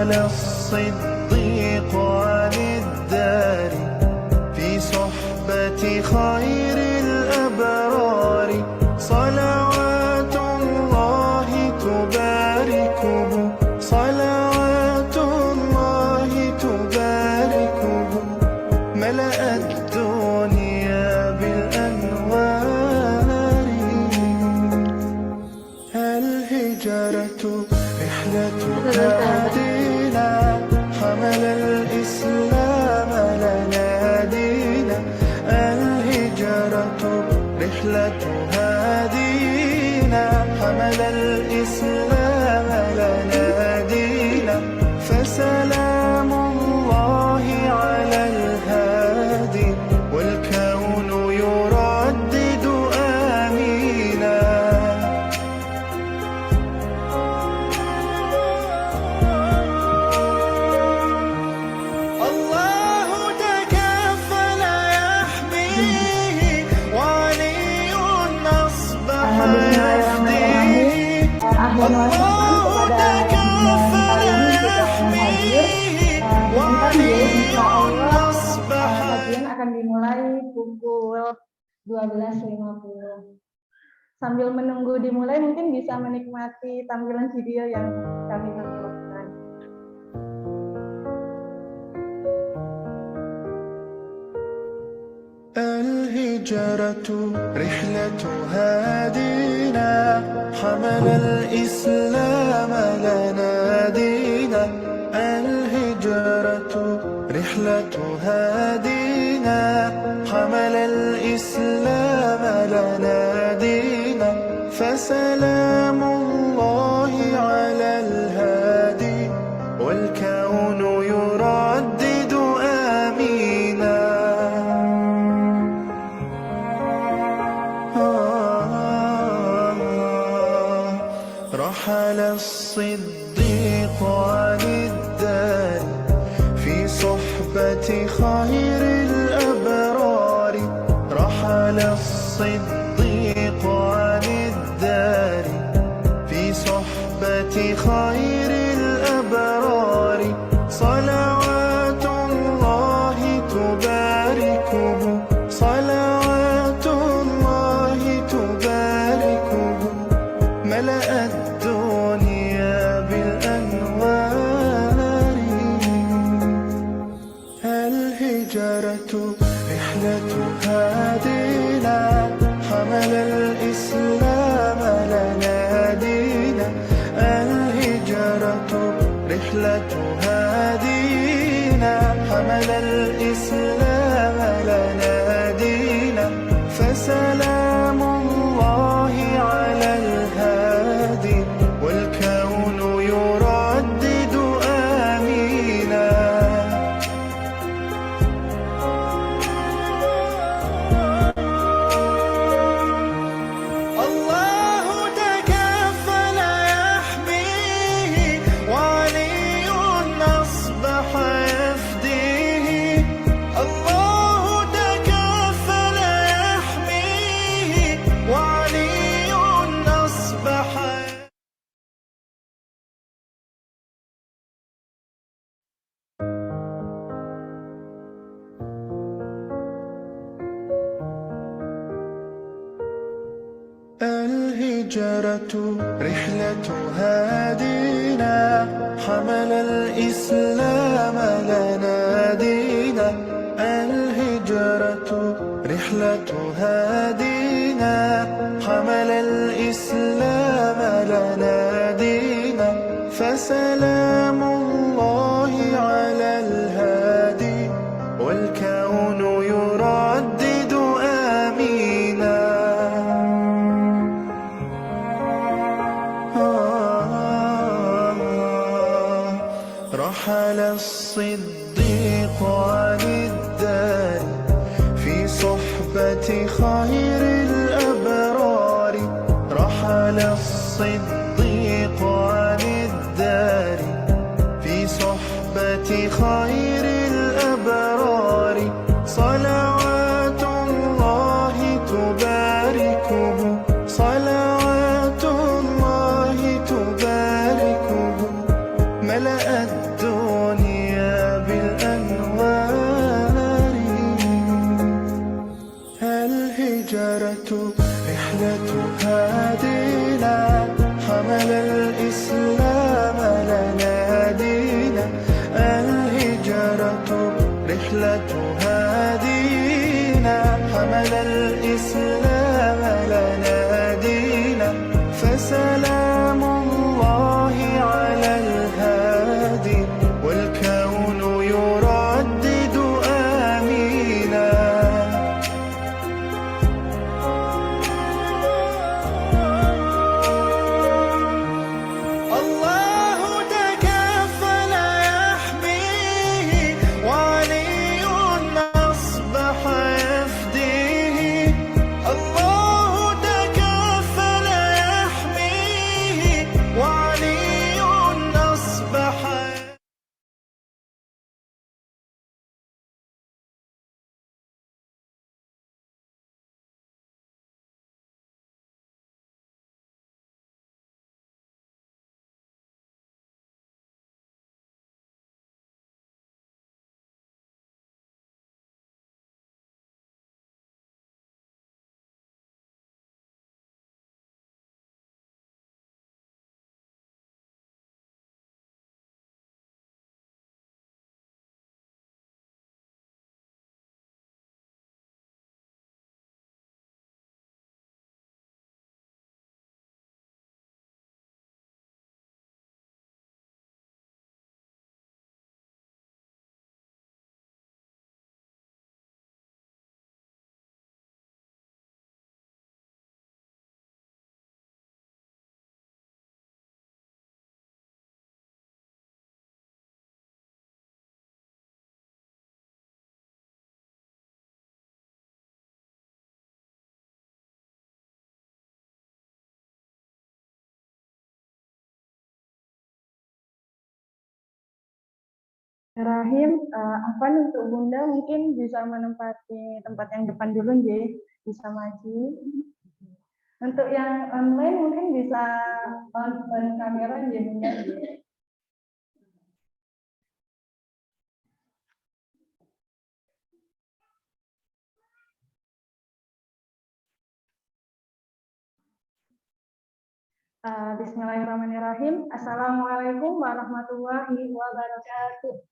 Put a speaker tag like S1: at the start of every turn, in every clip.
S1: رحل الصديق عن الدار في صحبة خير الأبرار صلوات الله تباركه صلوات الله تباركه ملأ الدنيا بالأنوار. الهجرة رحلة هادينا حمل الإسلام لنا دينا. الهجرة رحلة هادينا حمل الإسلام لنا دينا. فسلام الله على الهادي والكون يردد آمينا. الله تكفل يحميه وعلي أصبح يفديه. الله تكفل يحميه وعلي أصبح.
S2: Kajian akan dimulai pukul 12.50. Sambil menunggu dimulai, mungkin bisa menikmati tampilan video yang kami tampilkan.
S1: الهجرة رحلة هادينا حمل الإسلام لنا دينا. الهجرة رحلة هادينا حمل الإسلام لنا دينا. فسلام الله على الهادي والكون يردد آمينا. رحل الصديق عن الدار في صحبة خير الأبرار. رحل الصديق عن الدار في صحبة خير الأبرار صلوات الله تباركه صلوات الله تباركه ملأ الدنيا بالأنوار. الهجرة رحلة هادينا حمل الإسلام لنا دينا. الهجرة رحلة هادينا حمل الإسلام لنا دينا. فسلام الله على الهادي والكون يردد آمينا. الله تكفل يحميه وعلي أصبح يفديه. الله تكفل يحميه وعلي أصبح. الهجرة رحلة هادينا حمل الإسلام لنا دينا. الهجرة رحلة هادينا حمل الإسلام لنا دينا. فسلام الله على الهادي والكون يردد آمينا. رحل الصديق عن الدار في صحبة خير الأبرار. رحل الصديق عن الدار في صحبة خير الأبرار صلوات الله تباركه صلوات الله تباركه ملأ الدنيا الإسلام لنا دينا الهجرة رحلة هادينا حمل الإسلام لنا دينا فسلام الله على الهادي والكون يردد آمينا الله تكفل يحميه وعلي أصبح يفديه الله تكفل يحميه وعلي أصبح
S2: Rahim, Afan untuk Bunda mungkin bisa menempati tempat yang depan dulu, Nggih. Bisa maju. Untuk yang online mungkin bisa on kamera, Nggih, Bunda. Bismillahirrahmanirrahim. Assalamualaikum warahmatullahi wabarakatuh.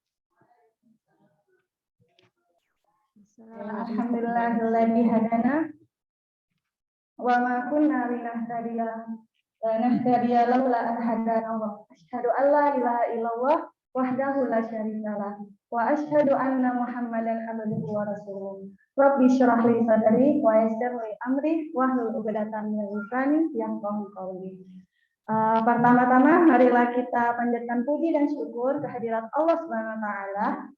S2: Alhamdulillahilladzi hadana wa ma kunna linahtadiya laula an hadana Allah. Asyhadu an la ilaha illallah wahdahu la syarika wa asyhadu anna Muhammadan abduhu wa rasuluh. Rabbi shrah li sadri wa yassir li amri wahlul 'uqdatam min lisani yafqahu qawli. Pertama-tama marilah kita panjatkan puji dan syukur kehadirat Allah Subhanahu wa taala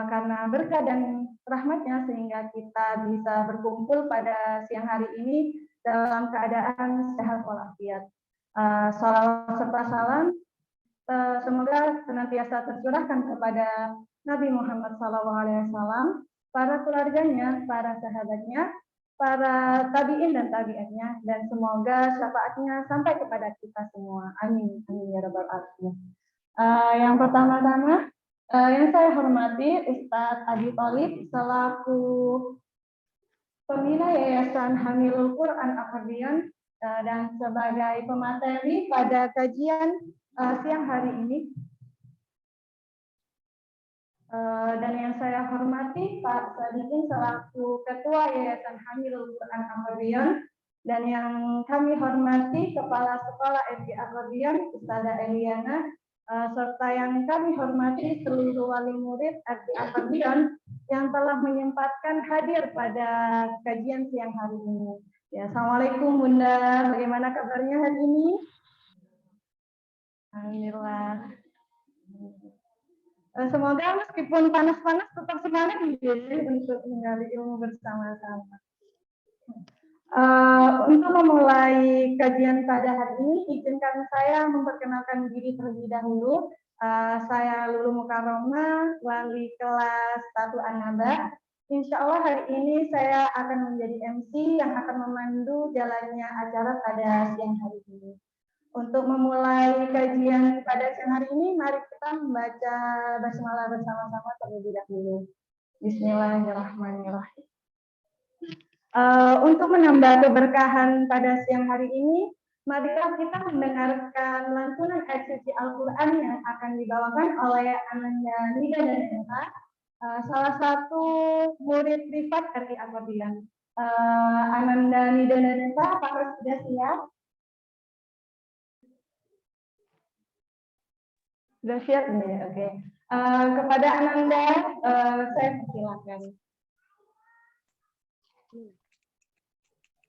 S2: karena berkah dan rahmatnya sehingga kita bisa berkumpul pada siang hari ini dalam keadaan sehat walafiat. Salawat serta salam semoga senantiasa tercurahkan kepada Nabi Muhammad SAW, para keluarganya, para sahabatnya, para tabi'in dan tabi'atnya, dan semoga syafaatnya sampai kepada kita semua. Amin. Amin ya rabbal alamin. Yang pertama-tama, yang saya hormati Ustadz Adi Tholib selaku pembina Yayasan Hamilul Quran Akordion dan sebagai pemateri pada kajian siang hari ini. Dan yang saya hormati Pak Sadikin selaku Ketua Yayasan Hamilul Quran Akordion, dan yang kami hormati Kepala Sekolah FG Akordion Ustazah Eliana, serta yang kami hormati seluruh wali murid FG Akordion yang telah menyempatkan hadir pada kajian siang hari ini. Ya, Assalamualaikum Bunda, bagaimana kabarnya hari ini? Alhamdulillah. Semoga meskipun panas-panas tetap semangat untuk menggali ilmu bersama-sama. Untuk memulai kajian pada hari ini, izinkan saya memperkenalkan diri terlebih dahulu. Saya Lulu Mukarromah, wali kelas 1 An-Naba. Insya Allah hari ini saya akan menjadi MC yang akan memandu jalannya acara pada siang hari ini. Untuk memulai kajian pada siang hari ini, mari kita membaca basmalah bersama-sama terlebih dahulu. Bismillahirrahmanirrahim. Untuk menambah keberkahan pada siang hari ini, Marilah kita mendengarkan lantunan ayat suci Al-Quran yang akan dibawakan oleh Ananda Nida dan Eva, salah satu murid privat dari Al-Quran. Ananda Nida dan Eva, apakah sudah siap? Sudah siap nih, oke. Kepada Ananda, saya persilakan.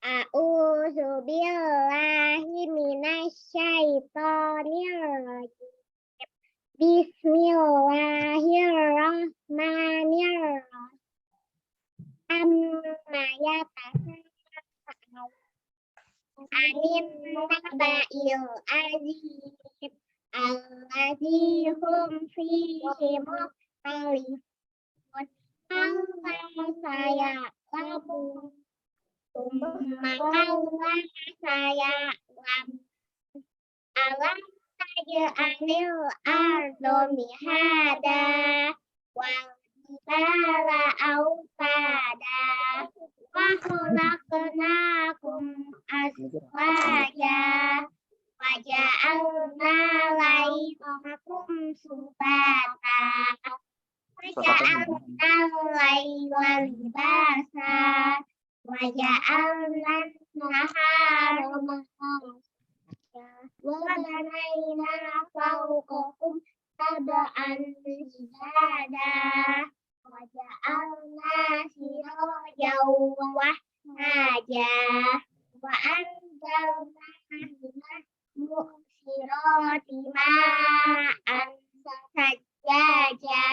S3: A'udzu billahi minasyaitonir rajim. Bismillahirrahmanirrahim. Amma yatasaalun anin naba'il azim alladzi hum fihi mukhtalifun. Saya labu maka saya alam saja anil ardo mihada wal jibala autada wa khalaqnakum azwaja wa ja'alna lailakum subata wa ja'alna laila libasa wa ja'alna nahara ma'asya wa banayna fawqakum sab'an shidada wa ja'alna sirajan wa haja wa anzalna minas mu'sirati ma'an sajjaja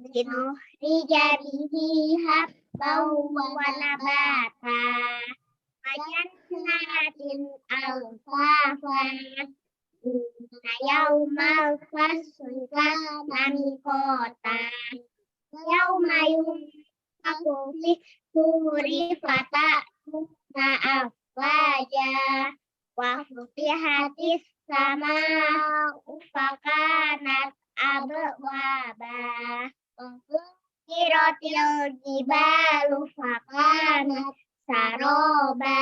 S3: linukhrija bihi habban wa nabata wa jannatin alfafa inna yawmal fasli kana miqatan yawma yunfakhu fi suri fata'tuna afwaja wa futihatis sama'u fakanat abwaba Siratil jibalu fakanat saroba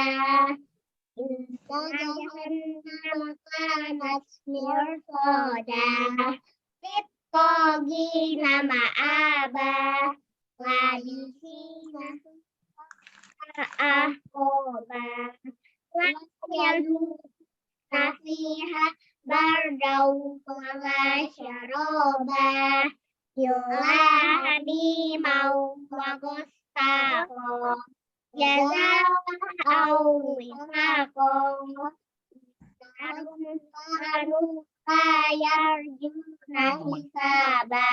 S3: Inna jahannama kanat mirsoda Littogina ma'aba Labisina ahkoba Lakyaduna fiha bardau wala syaroba Yulahabi mau wagostako Jaza'au wifako Anu kayar juna hisaba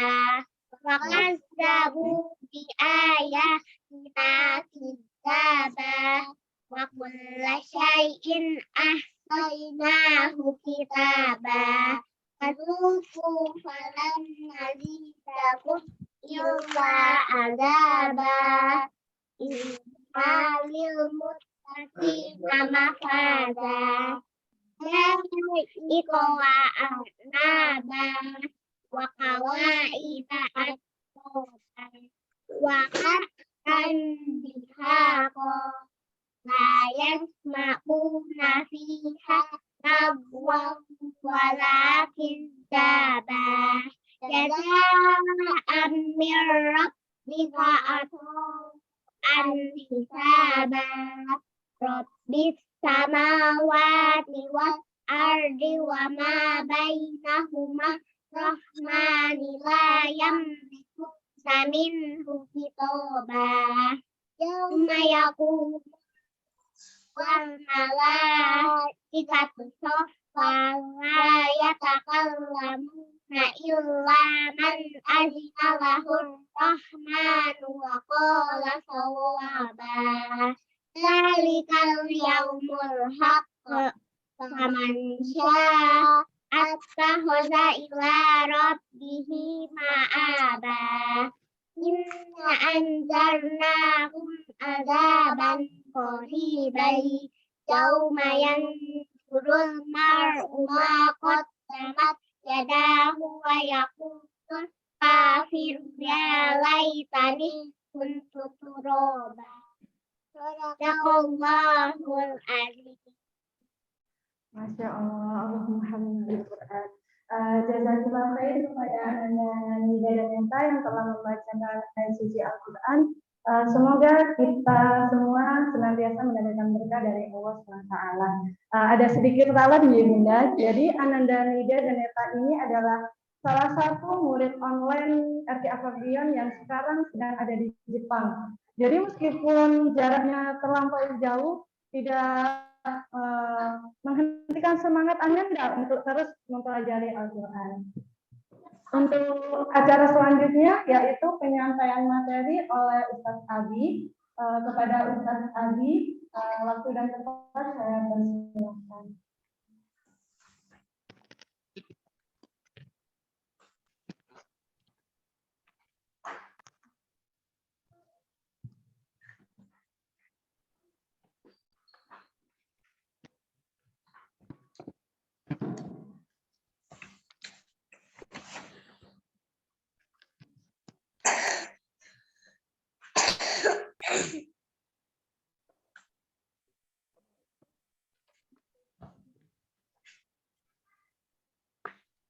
S3: Wakazzabu bi ayatina kizaba Wa kulla syai'in ahsaynahu kitaba Fadhuku falam nazidakum illa azaba Inalil muttaqina mafaza Iko wa ahnaba Wa kawaida at-toba Wa ka'an bihaqo La yasma'una fiha Nabwa walakin daba Jaza'an min rabbika ata'an hisaba Rabbis samawati wal ardi wa ma bainahuma rahmani la yamliku minhu kitaba Yawma yaqumu wal malaikatu saffa la yatakallamuna illa man azina lahu rahmanu wa qala sawaba Zalikal yaumul haqq faman syaa attakhadha ila rabbihi ma'aba Inna anzarnakum azaban qariban Yawma yanzurul mar'u ma qaddamat yadahu wa yaqulul kafiru ya laitani kuntu turaba Sadaqallahul azim
S2: Masya Allah, Allahumma hamdul Quran. Jazakallah khair kepada Anda Nida dan Neta yang telah membacakan ayat suci Al-Quran. Semoga kita semua senantiasa mendapatkan berkah dari Allah SWT. Ada sedikit ralat nih Bunda. Jadi Ananda Nida dan Neta ini adalah salah satu murid online RT Afabion yang sekarang sedang ada di Jepang. Jadi meskipun jaraknya terlampau jauh, tidak menghentikan semangat Anda untuk terus mempelajari Al-Quran. Untuk acara selanjutnya yaitu penyampaian materi oleh Ustadz Abi. Kepada Ustadz Abi, waktu dan tempat saya persilakan.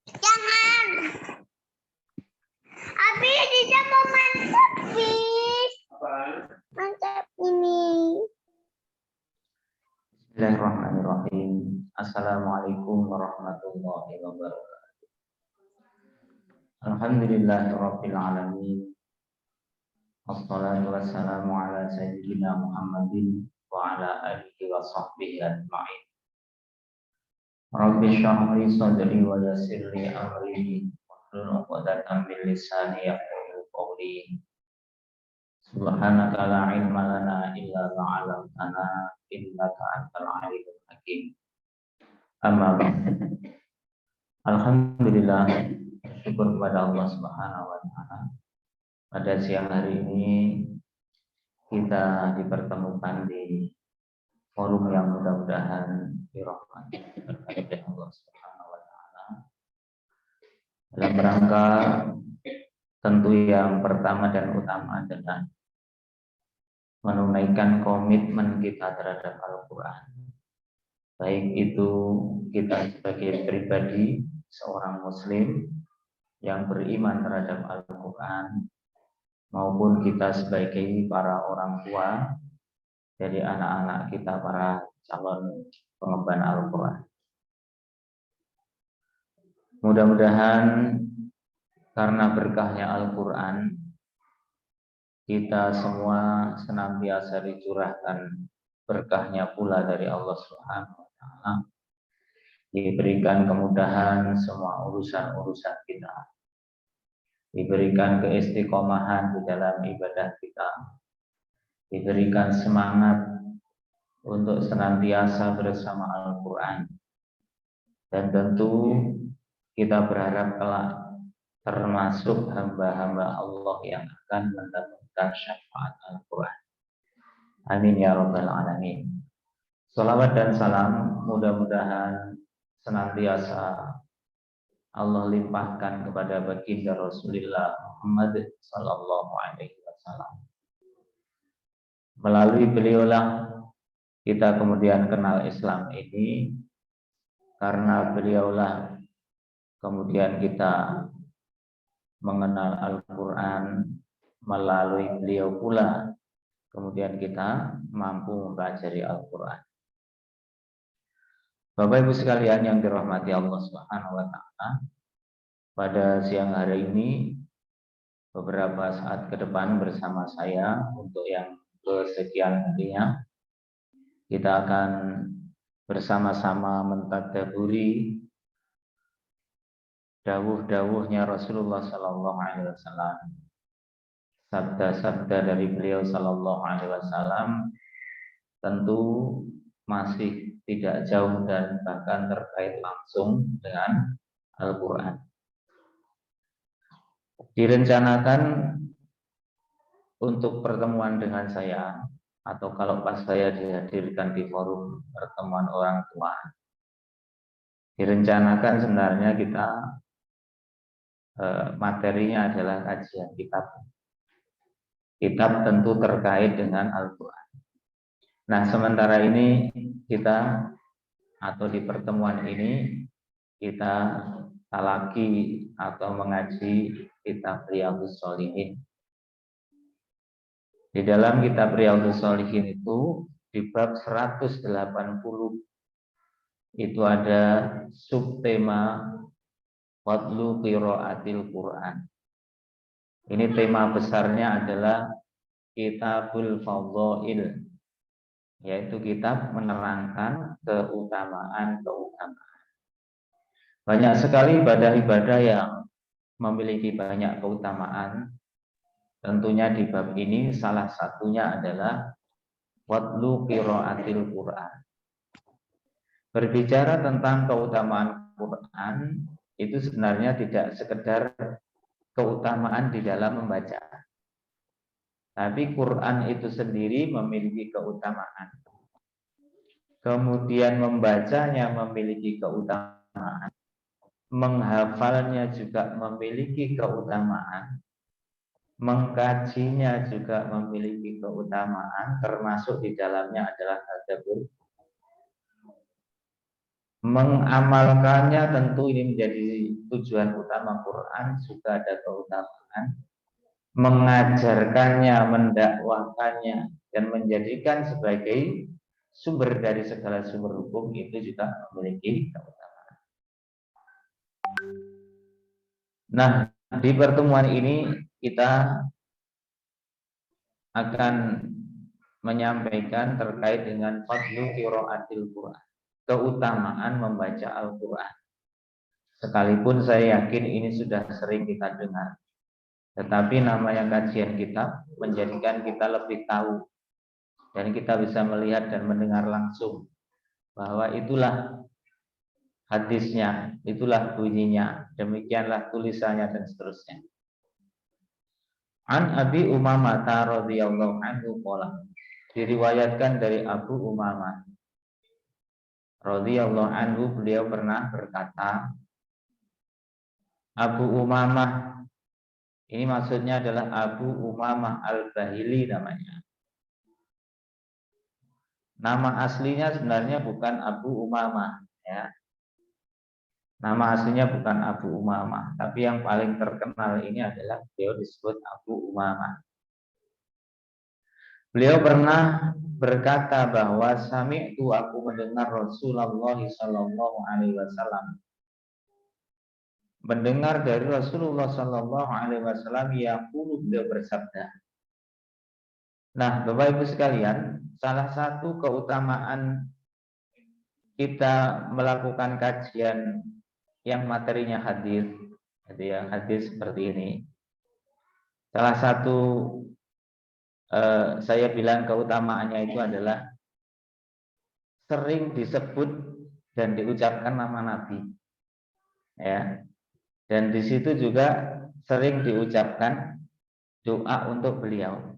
S3: Jangan. Abi dia mau mantap, bis. Mantap ini.
S4: Bismillahirrahmanirrahim. Assalamualaikum warahmatullahi wabarakatuh. Alhamdulillahirabbil alamin. Wassalatu wassalamu ala sayyidina Muhammadin wa ala alihi wa sahbihi ajma'in. Rabbi shrah li sadri wa yassir li amri wahlul 'uqdatam min lisani yafqahu qawli. Subhanaka la ilma lana illa ma 'allamtana innaka antal alimul hakim. Amma ba'd. Alhamdulillah, syukur kepada Allah Subhanahu wa taala. Pada siang hari ini kita dipertemukan di forum yang mudah-mudahan dirahmati oleh Allah Subhanahu wa taala. Dalam rangka tentu yang pertama dan utama adalah menunaikan komitmen kita terhadap Al-Quran. Baik itu kita sebagai pribadi, seorang muslim yang beriman terhadap Al-Quran, maupun kita sebagai para orang tua dari anak-anak kita, para calon pengemban Al-Quran. Mudah-mudahan karena berkahnya Al-Quran, kita semua senantiasa dicurahkan berkahnya pula dari Allah Subhanahu wa taala. Diberikan kemudahan semua urusan-urusan kita. Diberikan keistiqomahan di dalam ibadah kita. Diberikan semangat untuk senantiasa bersama Al-Quran. Dan tentu kita berharap kelak termasuk hamba-hamba Allah yang akan mendapatkan syafaat Al-Quran. Amin ya rabbal alamin. Salawat dan salam mudah-mudahan senantiasa Allah limpahkan kepada baginda Rasulullah Muhammad sallallahu alaihi wasallam. Melalui beliaulah kita kemudian kenal Islam ini, karena beliaulah kemudian kita mengenal Al-Quran, melalui beliau pula kemudian kita mampu mempelajari Al-Quran. Bapak Ibu sekalian yang dirahmati Allah Subhanahu wa taala, pada siang hari ini beberapa saat ke depan bersama saya untuk yang kesekian kalinya kita akan bersama-sama mentadabburi dawuh-dawuhnya Rasulullah sallallahu alaihi wasallam, sabda-sabda dari beliau sallallahu alaihi wasallam, tentu masih tidak jauh dan bahkan terkait langsung dengan Al-Quran. Direncanakan untuk pertemuan dengan saya, atau kalau pas saya dihadirkan di forum pertemuan orang tua, direncanakan sebenarnya kita materinya adalah kajian kitab. Kitab tentu terkait dengan Al-Quran. Nah, sementara ini kita atau di pertemuan ini kita talaki atau mengaji kitab Riyadhus Shalihin. Di dalam kitab Riyadhus Shalihin itu di bab 180 itu ada subtema fadlu qiraatil Quran. Ini tema besarnya adalah Kitabul Fadhail, yaitu kitab menerangkan keutamaan-keutamaan. Banyak sekali ibadah-ibadah yang memiliki banyak keutamaan. Tentunya di bab ini salah satunya adalah fadlu qiraatil Quran. Berbicara tentang keutamaan Quran itu sebenarnya tidak sekedar keutamaan di dalam membaca, tapi Quran itu sendiri memiliki keutamaan. Kemudian membacanya memiliki keutamaan, menghafalnya juga memiliki keutamaan, mengkajinya juga memiliki keutamaan, termasuk di dalamnya adalah tadabbur. Mengamalkannya tentu ini menjadi tujuan utama Quran, juga ada keutamaan. Mengajarkannya, mendakwahkannya, dan menjadikan sebagai sumber dari segala sumber hukum itu juga memiliki keutamaan. Nah, di pertemuan ini kita akan menyampaikan terkait dengan fadlu qiraatil Quran, keutamaan membaca Al-Quran. Sekalipun saya yakin ini sudah sering kita dengar, tetapi namanya kajian kitab menjadikan kita lebih tahu dan kita bisa melihat dan mendengar langsung bahwa itulah hadisnya, itulah bunyinya, demikianlah tulisannya dan seterusnya. An Abi Umamah radhiyallahu anhu qala, diriwayatkan dari Abu Umamah radhiyallahu anhu, beliau pernah berkata, Abu Umamah ini maksudnya adalah Abu Umamah Al-Bahili namanya. Nama aslinya sebenarnya bukan Abu Umamah, ya. Nama aslinya bukan Abu Umamah, tapi yang paling terkenal ini adalah beliau disebut Abu Umamah. Beliau pernah berkata bahwa sami'tu, aku mendengar Rasulullah sallallahu alaihi wasallam, mendengar dari Rasulullah sallallahu alaihi wasallam yaqulu, beliau bersabda. Nah, Bapak Ibu sekalian, salah satu keutamaan kita melakukan kajian yang materinya hadis, jadi hadis seperti ini. Salah satu saya bilang keutamaannya itu adalah sering disebut dan diucapkan nama Nabi, ya. Dan di situ juga sering diucapkan doa untuk beliau.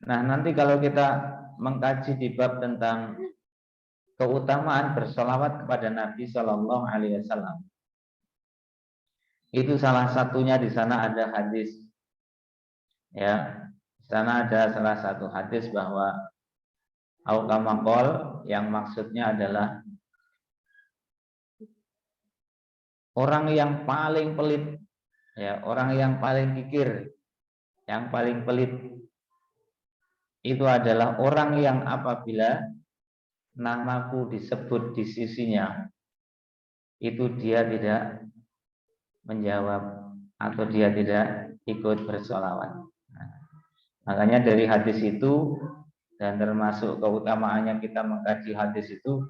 S4: Nah, nanti kalau kita mengkaji di bab tentang keutamaan bersolawat kepada Nabi Shallallahu Alaihi Wasallam, itu salah satunya di sana ada hadis, ya. Di sana ada salah satu hadis bahwa Aukamakol, yang maksudnya adalah orang yang paling pelit, ya, orang yang paling kikir, yang paling pelit itu adalah orang yang apabila namaku disebut di sisinya, itu dia tidak menjawab atau dia tidak ikut bersolawat. Nah, makanya dari hadis itu dan termasuk keutamaannya kita mengkaji hadis itu,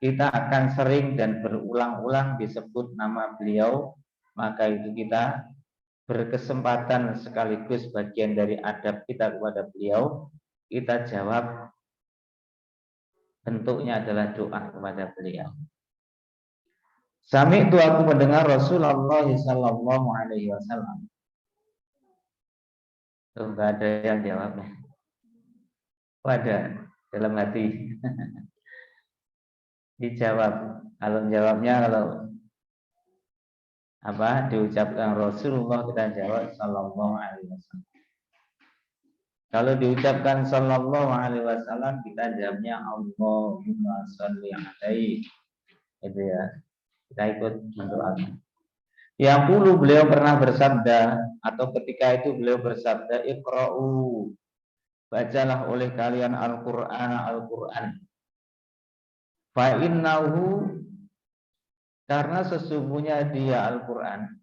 S4: kita akan sering dan berulang-ulang disebut nama beliau, maka itu kita berkesempatan sekaligus bagian dari adab kita kepada beliau, kita jawab, bentuknya adalah doa kepada beliau. Sami itu aku mendengar Rasulullah sallallahu alaihi wasallam. Tuh, enggak ada yang jawabnya. Ada dalam hati. Dijawab. Kalau jawabnya kalau diucapkan Rasulullah, kita jawab sallallahu alaihi wasallam. Kalau diucapkan sallallahu alaihi wasallam, kita jawabnya Allahumma sholli alaihi. Itu ya. Kita ikut mendoakan. Yang dulu beliau pernah bersabda, atau ketika itu beliau bersabda, Iqra'u, bacalah oleh kalian Al-Qur'an. Fa innahu, karena sesungguhnya dia Al-Qur'an,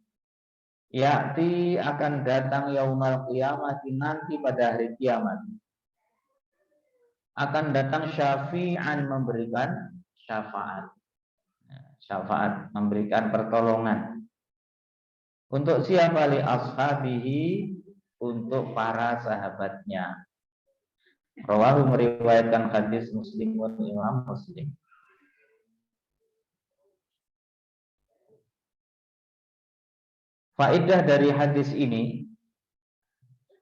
S4: ya'ti, akan datang yaumal qiyamah, nanti pada hari kiamat. Akan datang syafi'an, memberikan syafaat. Syafaat, memberikan pertolongan. Untuk siapa? Li ashabihi, untuk para sahabatnya. Rawahu, meriwayatkan hadis Muslimun, Imam Muslim. Faedah dari hadis ini,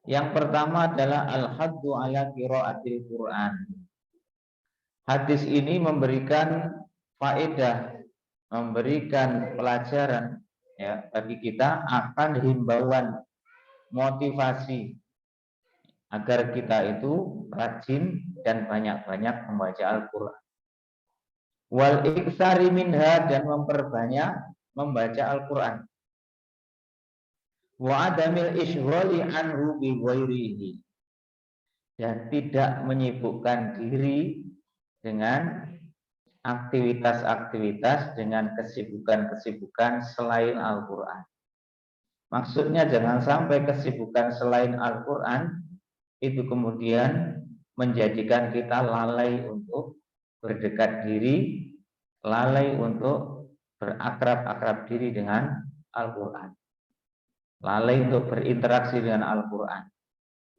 S4: yang pertama adalah al-haddu ala qiraatil Qur'an. Hadis ini memberikan faedah, memberikan pelajaran ya bagi kita akan himbauan, motivasi agar kita itu rajin dan banyak-banyak membaca Al-Qur'an. Wal iktsari minha, dan memperbanyak membaca Al-Qur'an. Wa adamil ishghali anhu bi ghairihi, dan tidak menyibukkan diri dengan aktivitas-aktivitas, dengan kesibukan-kesibukan selain Al-Qur'an. Maksudnya jangan sampai kesibukan selain Al-Qur'an itu kemudian menjadikan kita lalai untuk berdekat diri, lalai untuk berakrab-akrab diri dengan Al-Qur'an, lalai untuk berinteraksi dengan Al-Qur'an.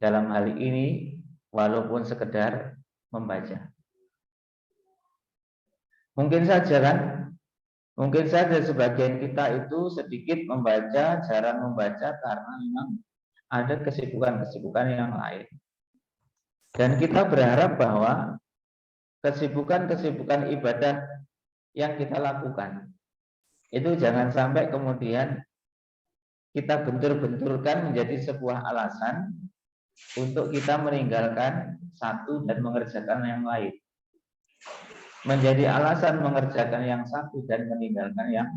S4: Dalam hal ini walaupun sekedar membaca. Mungkin saja kan, mungkin saja sebagian kita itu sedikit membaca, jarang membaca karena memang ada kesibukan-kesibukan yang lain. Dan kita berharap bahwa kesibukan-kesibukan ibadah yang kita lakukan itu jangan sampai kemudian kita bentur-benturkan menjadi sebuah alasan untuk kita meninggalkan satu dan mengerjakan yang lain. Menjadi alasan mengerjakan yang satu dan meninggalkan yang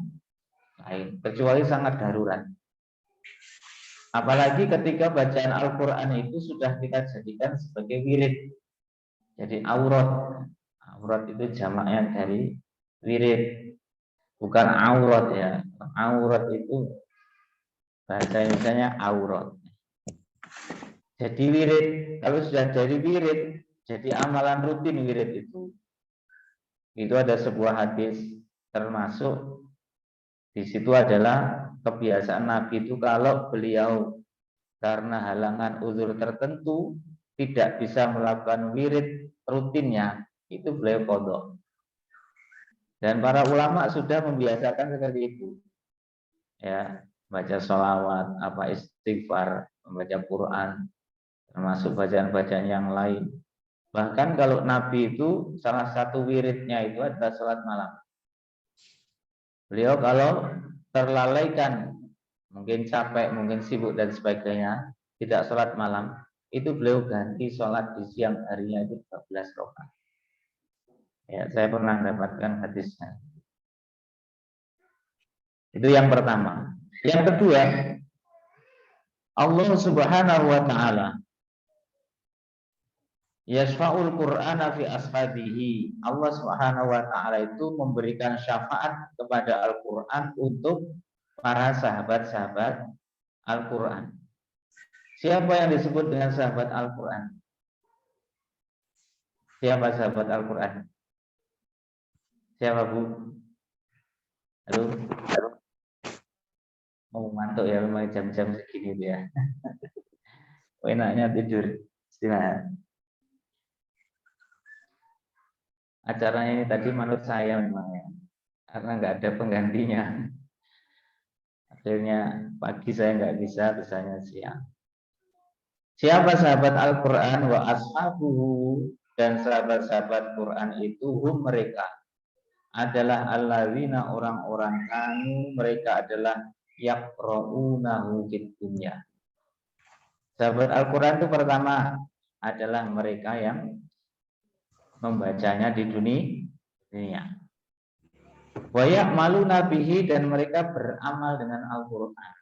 S4: lain, kecuali sangat darurat. Apalagi ketika bacaan Al-Qur'an itu sudah kita jadikan sebagai wirid. Jadi aurat. Aurat itu jamaknya dari wirid. Bukan aurat ya. Aurat itu bahasa Indonesianya aurat. Jadi wirid. Kalau sudah jadi wirid, jadi amalan rutin wirid itu. Itu ada sebuah hadis, termasuk di situ adalah kebiasaan Nabi itu kalau beliau karena halangan uzur tertentu tidak bisa melakukan wirid rutinnya, itu beliau qadha. Dan para ulama sudah membiasakan seperti itu. Ya, baca sholawat, apa istighfar, membaca Quran, termasuk bacaan-bacaan yang lain. Bahkan kalau Nabi itu salah satu wiridnya itu adalah salat malam. Beliau kalau terlalaikan, mungkin capek, mungkin sibuk dan sebagainya, tidak sholat malam, itu beliau ganti sholat di siang harinya itu 12 rakaat. Ya, saya pernah mendapatkan hadisnya. Itu yang pertama. Yang kedua, Allah Subhanahu wa taala yasfa'ul Qur'ana fi ashabihi. Allah Subhanahu wa taala itu memberikan syafaat kepada Al-Qur'an untuk para sahabat-sahabat Al-Qur'an. Siapa yang disebut dengan sahabat Al-Qur'an? Siapa sahabat Al-Qur'an? Siapa, Bu? Halo? Mau mantuk ya, memang jam-jam segini dia. Enaknya tidur, istirahat. Acaranya ini tadi menurut saya memang ya, karena nggak ada penggantinya. Akhirnya pagi saya nggak bisa, bisanya siang. Siapa sahabat Al-Quran? Wa ashabuhu, dan sahabat-sahabat Quran itu hum, mereka adalah alladzina, orang-orang kanu, mereka adalah yaqra'unahu fid dunya. Sahabat Al-Quran itu pertama adalah mereka yang membacanya di dunia. Wa ya'maluna bihi, dan mereka beramal dengan Al-Qur'an.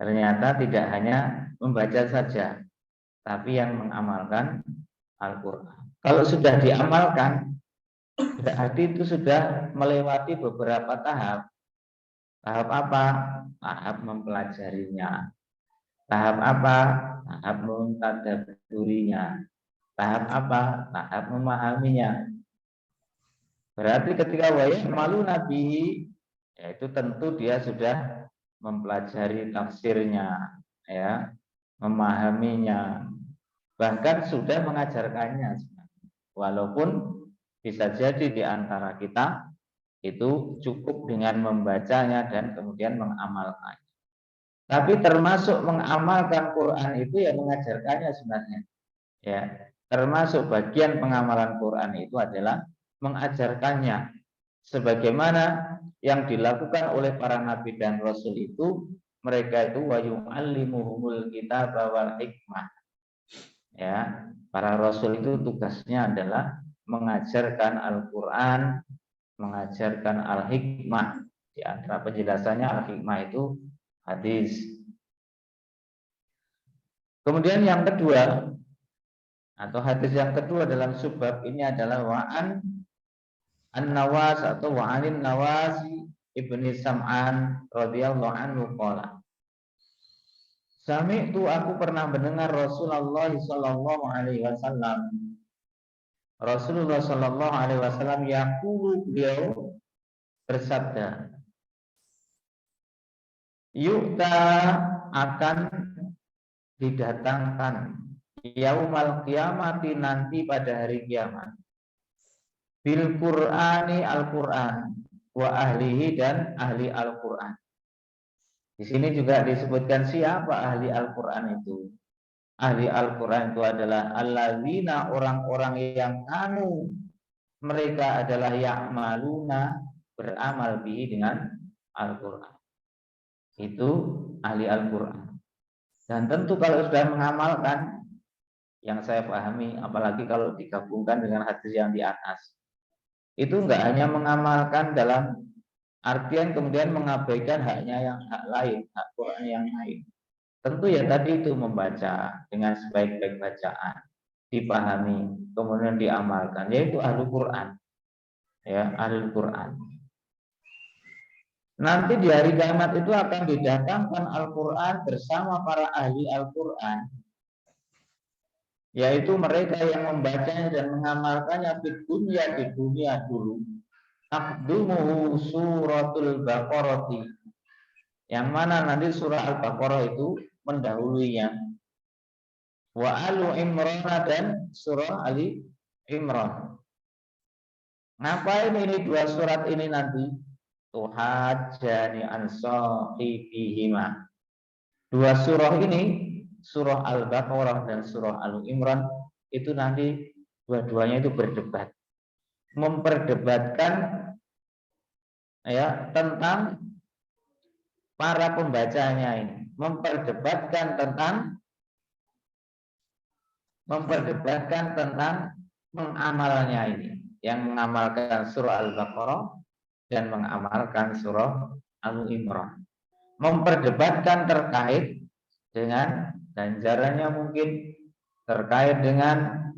S4: Ternyata tidak hanya membaca saja, tapi yang mengamalkan Al-Qur'an. Kalau sudah diamalkan, berarti itu sudah melewati beberapa tahap. Tahap apa? Tahap mempelajarinya. Tahap apa? Tahap mentadabburinya. Tahap apa? Tahap memahaminya. Berarti ketika wayah malu nabi, yaitu tentu dia sudah mempelajari tafsirnya, ya, memahaminya, bahkan sudah mengajarkannya. Walaupun bisa jadi di antara kita itu cukup dengan membacanya dan kemudian mengamalkannya. Tapi termasuk mengamalkan Quran itu ya mengajarkannya sebenarnya. Ya, termasuk bagian pengamalan Quran itu adalah mengajarkannya. Sebagaimana yang dilakukan oleh para nabi dan rasul itu, mereka itu wa yu'allimuhumul kitaba wal hikmah. Ya, para rasul itu tugasnya adalah mengajarkan Al-Qur'an, mengajarkan al-hikmah. Di antara penjelasannya al-hikmah itu hadis. Kemudian yang kedua, atau hadis yang kedua dalam subbab ini adalah wa'an an-Nawas atau wa'anin Nawasi ibni Sam'an radhiyallahu anhu qala. Sami'tu, aku pernah mendengar Rasulullah sallallahu alaihi wasallam. Rasulullah sallallahu alaihi wasallam yaqulu, beliau bersabda, yu'ta, akan didatangkan yaumal qiyamati, nanti pada hari kiamat, bil Qur'ani, Al-Qur'an, wa ahlihi, dan ahli Al-Qur'an. Di sini juga disebutkan siapa ahli Al-Qur'an itu. Ahli Al-Qur'an itu adalah alladzina, orang-orang yang kanu, mereka adalah ya'maluna, beramal bihi, dengan Al-Qur'an. Itu ahli Al-Qur'an. Dan tentu kalau sudah mengamalkan, yang saya pahami, apalagi kalau digabungkan dengan hadis yang di atas, itu enggak hanya mengamalkan dalam artian kemudian mengabaikan hak lain, hak Quran yang lain. Tentu ya tadi itu membaca dengan sebaik-baik bacaan, dipahami, kemudian diamalkan, yaitu ahli Quran. Ya, ahli Quran. Nanti di hari kiamat itu akan didatangkan Al-Quran bersama para ahli Al-Quran, yaitu mereka yang membacanya dan mengamalkannya di dunia dulu. Aqdumuhu suratul Baqarah, yang mana nanti surah Al-Baqarah itu mendahulunya. Wa Alu Imran, dan surah Ali Imran. Ngapain ini dua surat ini nanti? Tuhajani an sahibihima. Dua surah ini, surah Al-Baqarah dan surah Al-Imran, itu nanti dua-duanya itu berdebat, memperdebatkan ya tentang para pembacanya ini, memperdebatkan tentang mengamalnya ini, yang mengamalkan surah Al-Baqarah dan mengamalkan surah Al-Imran, memperdebatkan terkait dengan ganjarannya, mungkin terkait dengan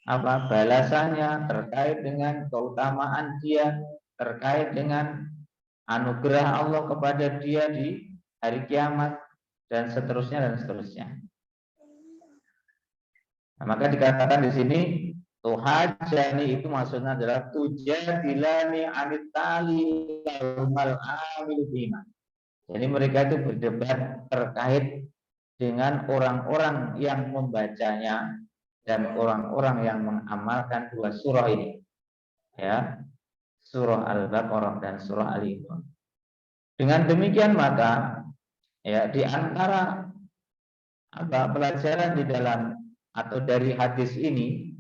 S4: apa balasannya, terkait dengan keutamaan dia, terkait dengan anugerah Allah kepada dia di hari kiamat, dan seterusnya dan seterusnya. Nah, maka dikatakan di sini tuhajani, itu maksudnya adalah tujadilani anitali laumal amil bima. Jadi mereka itu berdebat terkait dengan orang-orang yang membacanya dan orang-orang yang mengamalkan dua surah ini, ya, surah Al-Baqarah dan surah Al-Imran. Dengan demikian maka ya di antara pelajaran di dalam atau dari hadis ini,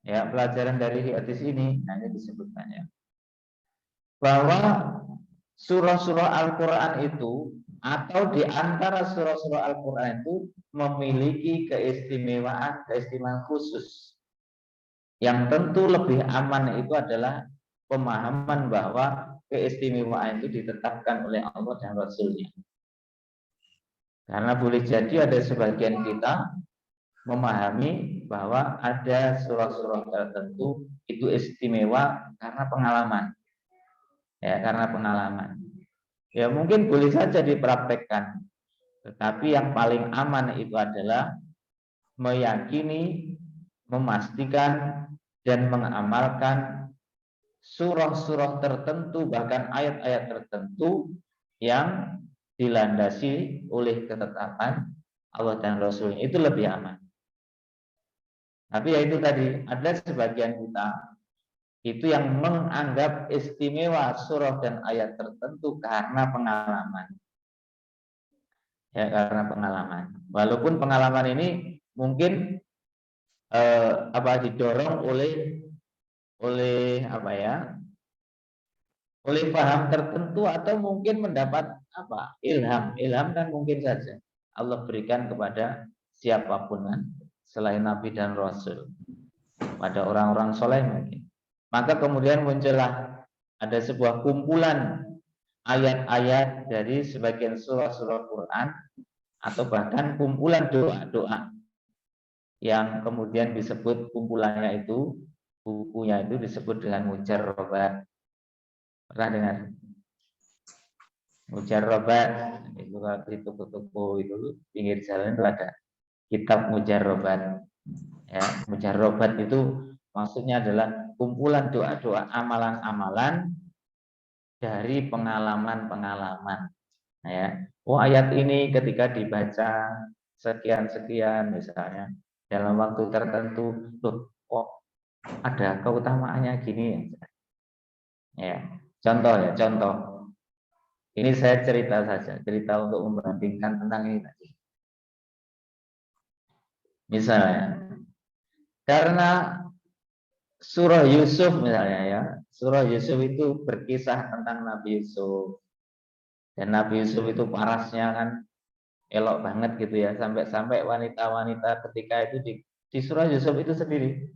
S4: ya, pelajaran dari hadis ini hanya disebutkannya bahwa surah-surah Al-Quran itu atau di antara surah-surah Al-Quran itu memiliki keistimewaan khusus. Yang tentu lebih aman itu adalah pemahaman bahwa keistimewaan itu ditetapkan oleh Allah dan Rasul-Nya. Karena boleh jadi ada sebagian kita memahami bahwa ada surah-surah tertentu itu istimewa karena pengalaman. Ya, karena pengalaman. Ya mungkin boleh saja dipraktekkan. Tetapi yang paling aman itu adalah meyakini, memastikan, dan mengamalkan surah-surah tertentu, bahkan ayat-ayat tertentu yang dilandasi oleh ketetapan Allah dan Rasulnya. Itu lebih aman. Tapi ya itu tadi, ada sebagian kita itu yang menganggap istimewa surah dan ayat tertentu karena pengalaman. Ya, karena pengalaman. Walaupun pengalaman ini mungkin didorong oleh apa ya? Oleh paham tertentu atau mungkin mendapat ilham. Ilham kan mungkin saja Allah berikan kepada siapapun kan, selain Nabi dan Rasul. Pada orang-orang soleh mungkin. Maka kemudian muncullah ada sebuah kumpulan ayat-ayat dari sebagian surah-surah Quran atau bahkan kumpulan doa-doa yang kemudian disebut kumpulannya itu, bukunya itu disebut dengan mujarrabat. Pernah dengar? Mujarrabat itu kalau di toko-toko itu pinggir jalan itu ada kitab mujarrabat. Ya, mujarrabat itu maksudnya adalah kumpulan doa-doa, amalan-amalan dari pengalaman-pengalaman. Ya. Oh ayat ini ketika dibaca sekian-sekian misalnya dalam waktu tertentu, loh kok ada keutamaannya gini. Ya, contoh. Ini saya cerita saja, cerita untuk membandingkan tentang ini tadi. Misalnya, karena surah Yusuf misalnya ya, surah Yusuf itu berkisah tentang Nabi Yusuf. Dan Nabi Yusuf itu parasnya kan elok banget gitu ya, sampai wanita-wanita ketika itu di surah Yusuf itu sendiri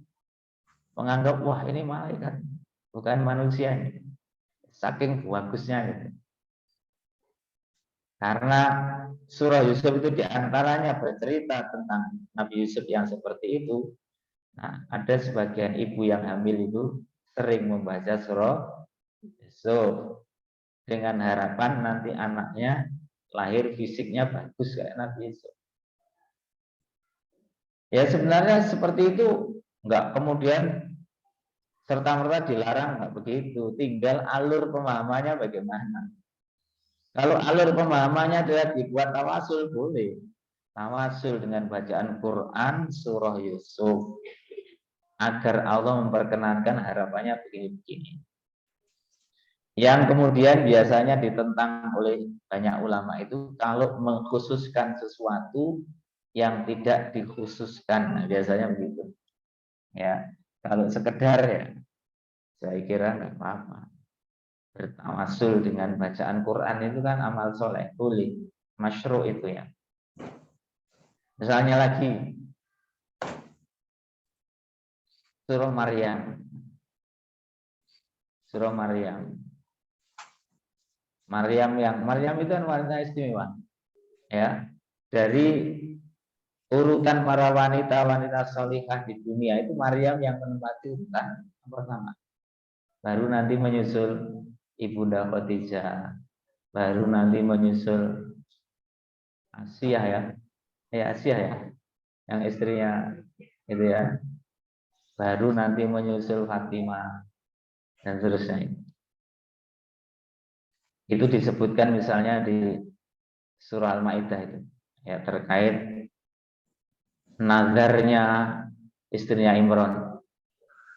S4: menganggap wah ini malaikat, bukan manusia ini. Saking bagusnya gitu. Karena surah Yusuf itu diantaranya bercerita tentang Nabi Yusuf yang seperti itu. Nah, ada sebagian ibu yang hamil itu sering membaca surah Yusuf dengan harapan nanti anaknya lahir fisiknya bagus kayak Nabi Yusuf. Ya sebenarnya seperti itu, enggak kemudian serta-merta dilarang, enggak begitu. Tinggal alur pemahamannya bagaimana. Kalau alur pemahamannya adalah dibuat tawasul, boleh. Tawasul dengan bacaan Quran surah Yusuf agar Allah memperkenankan harapannya begini-begini. Yang kemudian biasanya ditentang oleh banyak ulama itu kalau mengkhususkan sesuatu yang tidak dikhususkan. Nah, biasanya begitu. Ya, kalau sekedar ya saya kira nggak apa-apa. Bertawasul dengan bacaan Quran itu kan amal soleh, boleh, masyru' itu ya. Misalnya lagi surah Maryam. Surah Maryam. Maryam itu kan wanita istimewa. Ya. Dari urutan para wanita-wanita salihah di dunia itu Maryam yang menempati urutan pertama. Baru nanti menyusul Ibunda Khadijah, baru nanti menyusul Asiyah ya. Asiyah ya. Yang istrinya itu ya. Baru nanti menyusul Fatimah dan seterusnya. Itu disebutkan misalnya di surah Al-Maidah itu ya, terkait nazarnya istrinya Imran.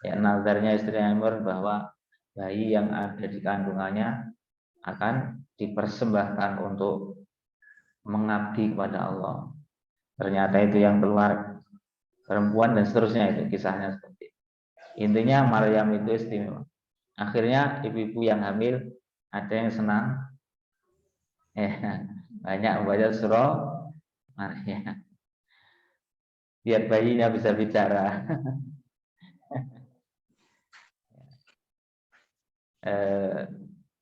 S4: Ya, nazarnya istrinya Imran bahwa bayi yang ada di kandungannya akan dipersembahkan untuk mengabdi kepada Allah. Ternyata itu yang keluar perempuan dan seterusnya, itu kisahnya seperti itu. Intinya Maryam itu istimewa. Akhirnya ibu-ibu yang hamil ada yang senang, banyak membaca surah Maryam. Biar bayinya bisa bicara.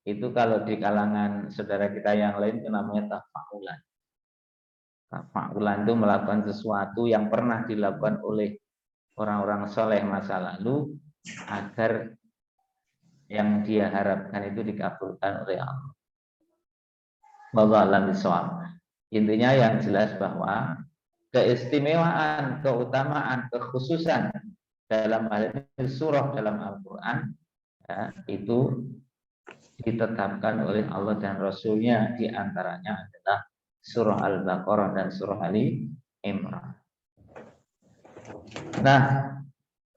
S4: Itu kalau di kalangan saudara kita yang lain itu namanya tafa'ulan. Tafa'ulan itu melakukan sesuatu yang pernah dilakukan oleh orang-orang soleh masa lalu agar yang dia harapkan itu dikabulkan oleh Allah. Wallahu a'lam bishawab. Intinya yang jelas bahwa keistimewaan, keutamaan, kekhususan dalam hal ini surah dalam Al-Quran ya, itu ditetapkan oleh Allah dan Rasulnya, diantaranya adalah surah Al-Baqarah dan surah Ali Imran. Nah,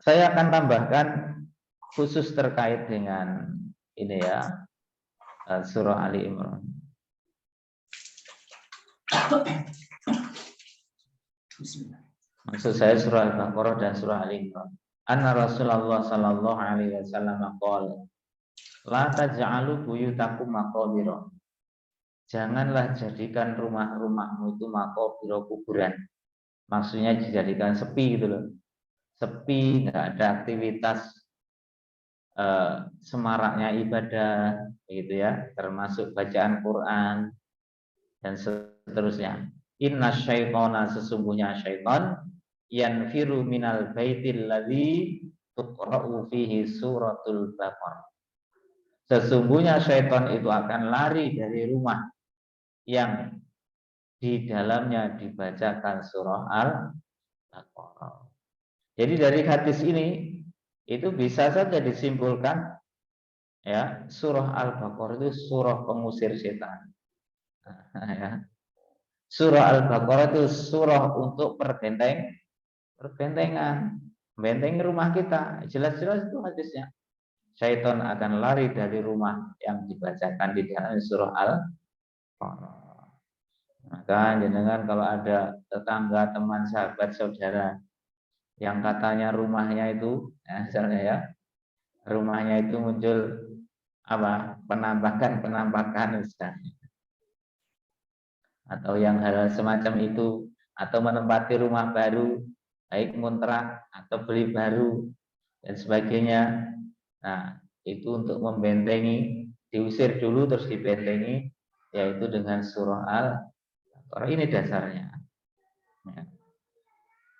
S4: saya akan tambahkan khusus terkait dengan ini ya, surah Ali Imran. Maksud saya surah Al-Baqarah dan surah Ali Imran. Anna Rasulullah sallallahu alaihi wasallam qala la taj'alu buyutakum maqabira. Janganlah jadikan rumah-rumahmu itu maqabira, kuburan. Maksudnya dijadikan sepi gitu loh. Sepi, enggak ada aktivitas semaraknya ibadah gitu ya, termasuk bacaan Quran dan seterusnya. Inna syaitana, sesungguhnya syaitan yanfiru minal baitil ladzi tuqra'u fihi suratul Baqarah. Sesungguhnya syaitan itu akan lari dari rumah yang di dalamnya dibacakan surah Al-Baqarah. Jadi dari hadis ini itu bisa saja disimpulkan ya, surah Al-Baqarah itu surah pengusir setan. Ya. Surah Al-Baqarah itu surah untuk perbentengan, benteng rumah kita. Jelas-jelas itu hadisnya. Syaitan akan lari dari rumah yang dibacakan di dalam surah Al-Baqarah. Maka jenengan kalau ada tetangga, teman, sahabat, saudara yang katanya rumahnya itu, misalnya ya, rumahnya itu muncul apa, penampakan misalnya, atau yang hal semacam itu, atau menempati rumah baru, baik kontrak atau beli baru dan sebagainya. Nah, itu untuk membentengi, diusir dulu terus dibentengi, yaitu dengan surah Al-Baqarah. Ini dasarnya. Ya.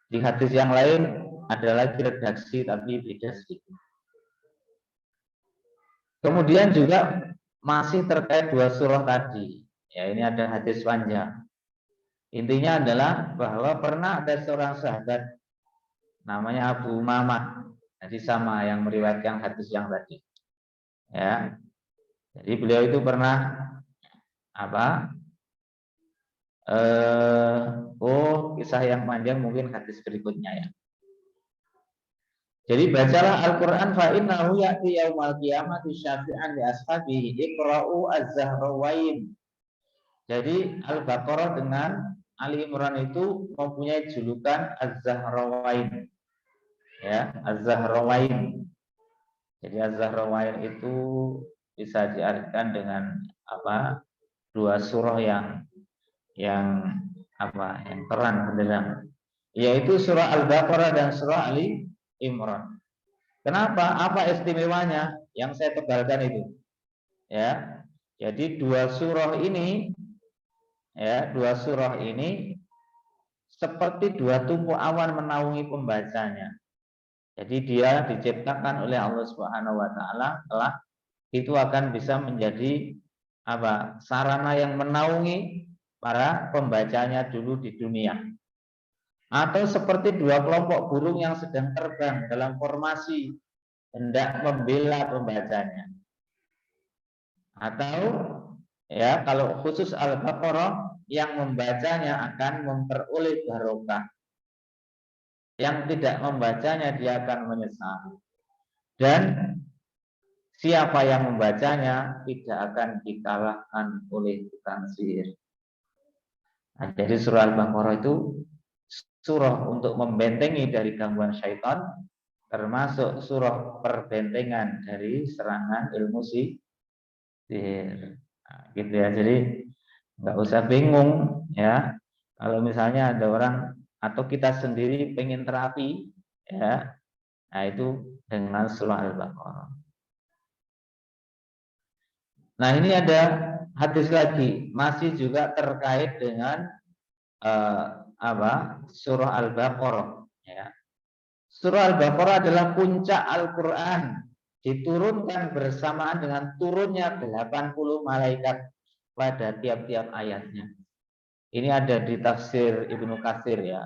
S4: Di hadis yang lain ada lagi redaksi tapi beda sedikit. Kemudian juga masih terkait dua surah tadi. Ya, ini ada hadis panjang. Intinya adalah bahwa pernah ada seorang sahabat namanya Abu Umamah. Jadi sama yang meriwayatkan hadis yang tadi. Ya. Jadi beliau itu pernah apa? Kisah yang panjang mungkin hadis berikutnya ya. Jadi bacalah Al-Quran fa innahu ya'ti yaumal qiyamati syafi'an li ashabihi iqra'u az-zahrawain. Jadi Al-Baqarah dengan Ali Imran itu mempunyai julukan az-zahrawain. Ya, az-zahrawain. Jadi az-zahrawain itu bisa diartikan dengan apa? Dua surah yang terang benderang, yaitu surah Al-Baqarah dan surah Ali Imran. Kenapa? Apa istimewanya yang saya tebalkan itu? Ya. Jadi dua surah ini seperti dua tumpu awan menaungi pembacanya. Jadi dia diciptakan oleh Allah Subhanahu wa taala kelak itu akan bisa menjadi apa? Sarana yang menaungi para pembacanya dulu di dunia. Atau seperti dua kelompok burung yang sedang terbang dalam formasi hendak membela pembacanya. Atau ya kalau khusus Al-Baqarah yang membacanya akan memperoleh barokah. Yang tidak membacanya dia akan menyesal. Dan siapa yang membacanya tidak akan dikalahkan oleh tukang sihir. Nah, jadi surah Al-Baqarah itu surah untuk membentengi dari gangguan syaitan, termasuk surah perbentengan dari serangan ilmu sihir. Nah, gitu ya. Jadi nggak usah bingung ya. Kalau misalnya ada orang atau kita sendiri pengen terapi ya, nah itu dengan surah Al-Baqarah. Nah ini ada hadis lagi, masih juga terkait dengan surah Al-Baqarah. Ya. Surah Al-Baqarah adalah puncak Al-Quran, diturunkan bersamaan dengan turunnya 80 malaikat pada tiap-tiap ayatnya. Ini ada di tafsir Ibnu Katsir ya.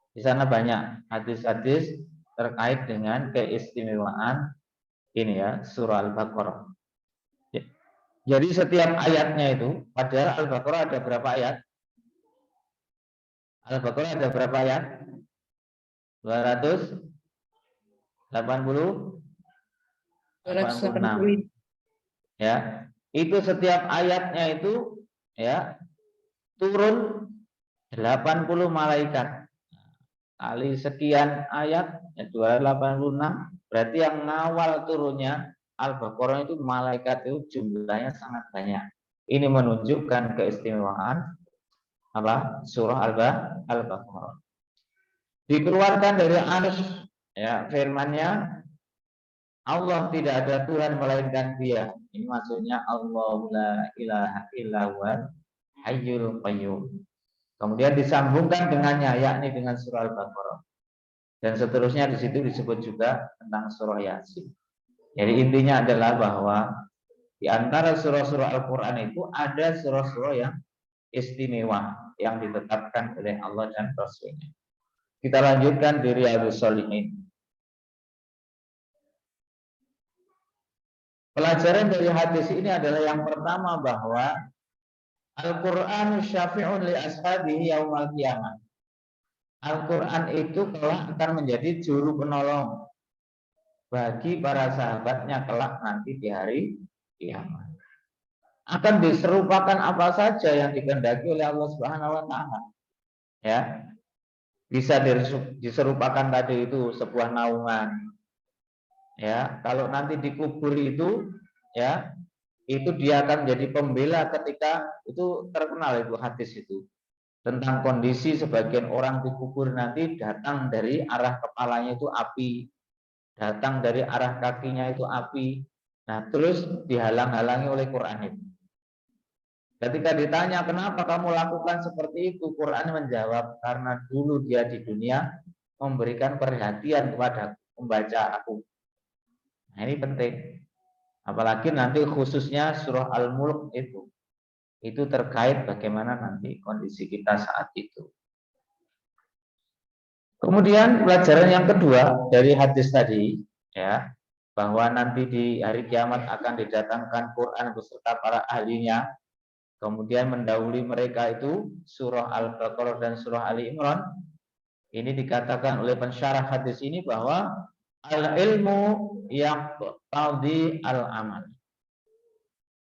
S4: Di sana banyak hadis-hadis terkait dengan keistimewaan ini ya, surah Al-Baqarah. Jadi setiap ayatnya itu, padahal Al-Baqarah ada berapa ayat? Al-Baqarah ada berapa ayat? 286. Ya. Itu setiap ayatnya itu ya turun 80 malaikat. Kali sekian ayat ya 286, berarti yang ngawal turunnya Al-Baqarah itu malaikat itu jumlahnya sangat banyak. Ini menunjukkan keistimewaan surah Al-Baqarah. Dikeluarkan dari arsy ya, firman-Nya Allah tidak ada Tuhan melainkan Dia. Ini maksudnya Allah la ilaha illa huwal hayyul qayyum. Kemudian disambungkan dengannya, yakni dengan surah Al-Baqarah. Dan seterusnya di situ disebut juga tentang surah Yasin. Jadi intinya adalah bahwa di antara surah-surah Al-Quran itu ada surah-surah yang istimewa yang ditetapkan oleh Allah dan Rasul-Nya. Kita lanjutkan di Riyadhus Shalihin. Pelajaran dari hadis ini adalah yang pertama bahwa Al-Quran syafi'un li ashabihi yaumal qiyamah. Al-Quran itu kelak akan menjadi juru penolong bagi para sahabatnya kelak nanti di hari kiamat. Akan diserupakan apa saja yang dikehendaki oleh Allah Subhanahu wa taala. Ya. Bisa diserupakan tadi itu sebuah naungan. Ya, kalau nanti dikubur itu ya, itu dia akan menjadi pembela ketika itu terkenal itu hadis itu. Tentang kondisi sebagian orang dikubur nanti datang dari arah kepalanya itu api, datang dari arah kakinya itu api. Nah, terus dihalang-halangi oleh Quran itu. Ketika ditanya kenapa kamu lakukan seperti itu, Quran menjawab karena dulu dia di dunia memberikan perhatian kepada pembaca aku. Nah, ini penting. Apalagi nanti khususnya surah Al-Mulk itu terkait bagaimana nanti kondisi kita saat itu. Kemudian pelajaran yang kedua dari hadis tadi ya, bahwa nanti di hari kiamat akan didatangkan Quran beserta para ahlinya. Kemudian mendahului mereka itu surah Al-Baqarah dan surah Ali Imran. Ini dikatakan oleh pensyarah hadis ini bahwa al-ilmu yaqtadi al-amal.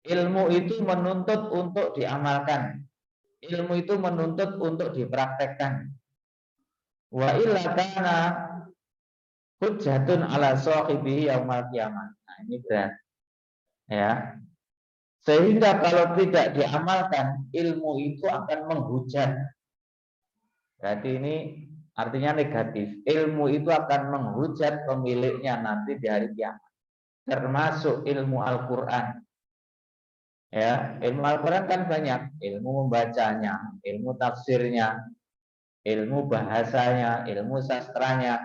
S4: Ilmu itu menuntut untuk diamalkan. Ilmu itu menuntut untuk dipraktekkan. Wa illa kana hujjatun ala sahibihi yaumal qiyamah. Nah, ini berat. Ya. Sehingga kalau tidak diamalkan, ilmu itu akan menghujat. Berarti ini artinya negatif. Ilmu itu akan menghujat pemiliknya nanti di hari kiamat. Termasuk ilmu Al-Quran. Ya, ilmu Al-Quran kan banyak. Ilmu membacanya, ilmu tafsirnya, ilmu bahasanya, ilmu sastranya,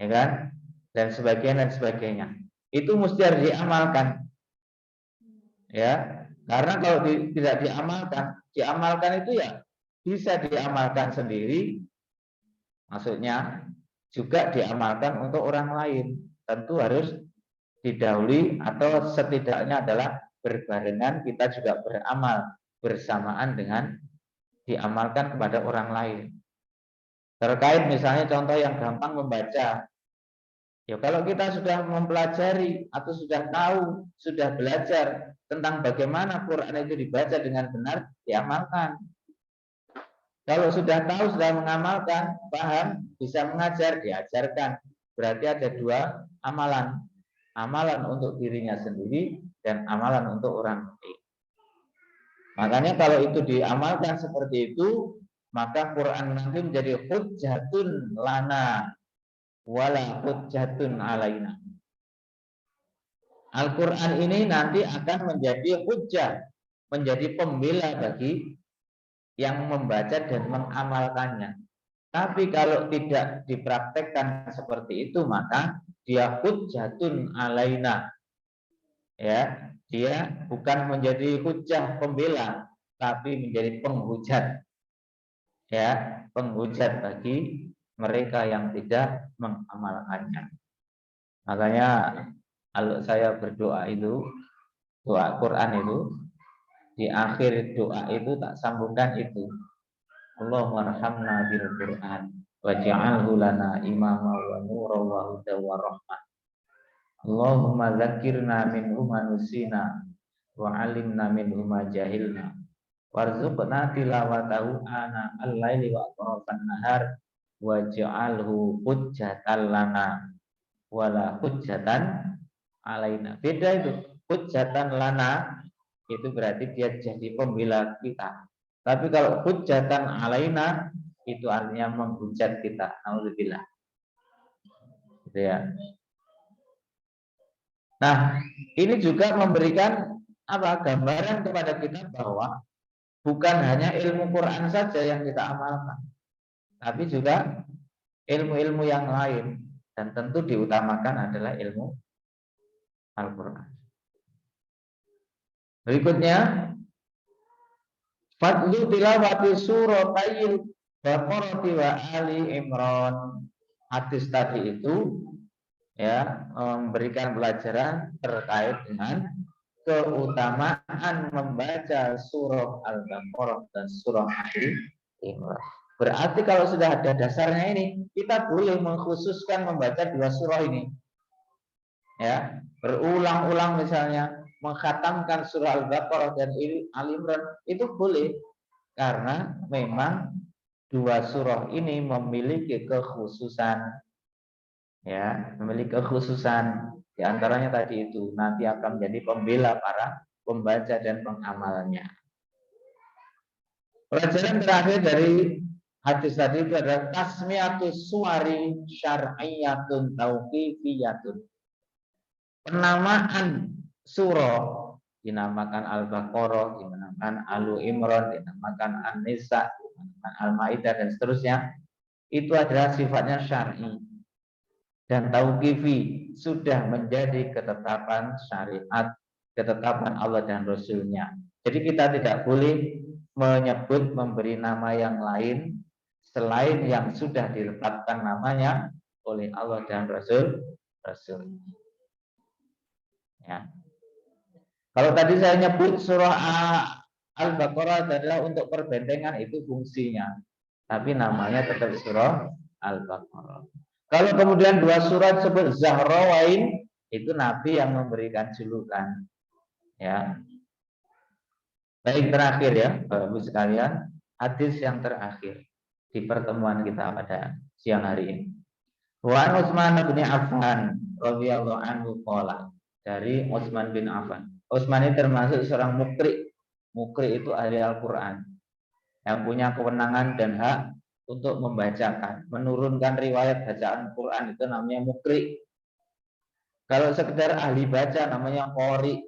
S4: ya kan? Dan sebagainya. Itu mesti harus diamalkan. Ya, karena kalau tidak diamalkan itu ya bisa diamalkan sendiri, maksudnya juga diamalkan untuk orang lain. Tentu harus didahului atau setidaknya adalah berbarengan kita juga beramal bersamaan dengan diamalkan kepada orang lain. Terkait misalnya contoh yang gampang membaca. Ya kalau kita sudah mempelajari atau sudah tahu, sudah belajar tentang bagaimana Quran itu dibaca dengan benar, diamalkan. Kalau sudah tahu, sudah mengamalkan, paham, bisa mengajar, diajarkan. Berarti ada dua amalan. Amalan untuk dirinya sendiri dan amalan untuk orang lain. Makanya kalau itu diamalkan seperti itu, maka Quran nanti menjadi hujjatun lana wala hujjatun alaina. Al-Quran ini nanti akan menjadi hujjah, menjadi pembela bagi yang membaca dan mengamalkannya. Tapi kalau tidak dipraktekkan seperti itu, maka dia hujjatun alaina. Ya, dia bukan menjadi hujjah pembela, tapi menjadi penghujat. Ya, penghujat bagi mereka yang tidak mengamalkannya. Makanya kalau saya berdoa itu, doa Quran itu, di akhir doa itu tak sambungkan itu. Allahumma arhamna bil Quran waj'alhu lana imama wa nura wa huda wa rahmah. Allahumma dzakirna minhu ma nusina wa 'allimna minhu ma jahilna warzuqna tilawatahu ana al-laili wa atrafan nahar waj'alhu hujjatan lana wala hujjatan alaina. Beda itu. Hujjatan lana itu berarti dia jadi pembela kita. Tapi kalau hujjatan alaina itu artinya menghujat kita. Alhamdulillah. Gitu ya. Nah, ini juga memberikan gambaran kepada kita bahwa bukan hanya ilmu Quran saja yang kita amalkan, tapi juga ilmu-ilmu yang lain, dan tentu diutamakan adalah ilmu Al-Quran. Berikutnya, fadlu tilawati suratayil Baqarah wa Ali Imran. Hadis tadi itu ya memberikan pelajaran terkait dengan keutamaan membaca surah Al-Baqarah dan surah Ali Imran. Berarti kalau sudah ada dasarnya ini, kita boleh mengkhususkan membaca dua surah ini. Ya, berulang-ulang misalnya mengkhatamkan surah Al-Baqarah dan Ali Imran itu boleh, karena memang dua surah ini memiliki kekhususan. Ya, memiliki kekhususan. Di antaranya tadi itu nanti akan menjadi pembela para pembaca dan pengamalnya. Pelajaran terakhir dari hadis tadi itu adalah tasmiyatus suwari syar'iyyatun tauqifiyatun. Penamaan surah, dinamakan Al-Baqarah, dinamakan Ali Imran, dinamakan An-Nisa, dinamakan Al-Maidah dan seterusnya, itu adalah sifatnya syar'i dan tauqifi, sudah menjadi ketetapan syariat, ketetapan Allah dan Rasul-Nya. Jadi kita tidak boleh menyebut, memberi nama yang lain selain yang sudah ditetapkan namanya oleh Allah dan Rasul. Ya. Kalau tadi saya nyebut surah Al-Baqarah adalah untuk perbentengan, itu fungsinya, tapi namanya tetap surah Al-Baqarah. Kalau kemudian dua surat sebut Zahrawain, itu Nabi yang memberikan julukan. Ya. Baik, terakhir ya, Bapak Ibu sekalian, hadis yang terakhir di pertemuan kita pada siang hari ini. Wa Utsman bin Affan radhiyallahu anhu qala, dari Utsman bin Affan. Utsman ini termasuk seorang mukri. Mukri itu ahli Al-Quran yang punya kewenangan dan hak untuk membacakan, menurunkan riwayat bacaan Quran, itu namanya mukri. Kalau sekedar ahli baca namanya qori.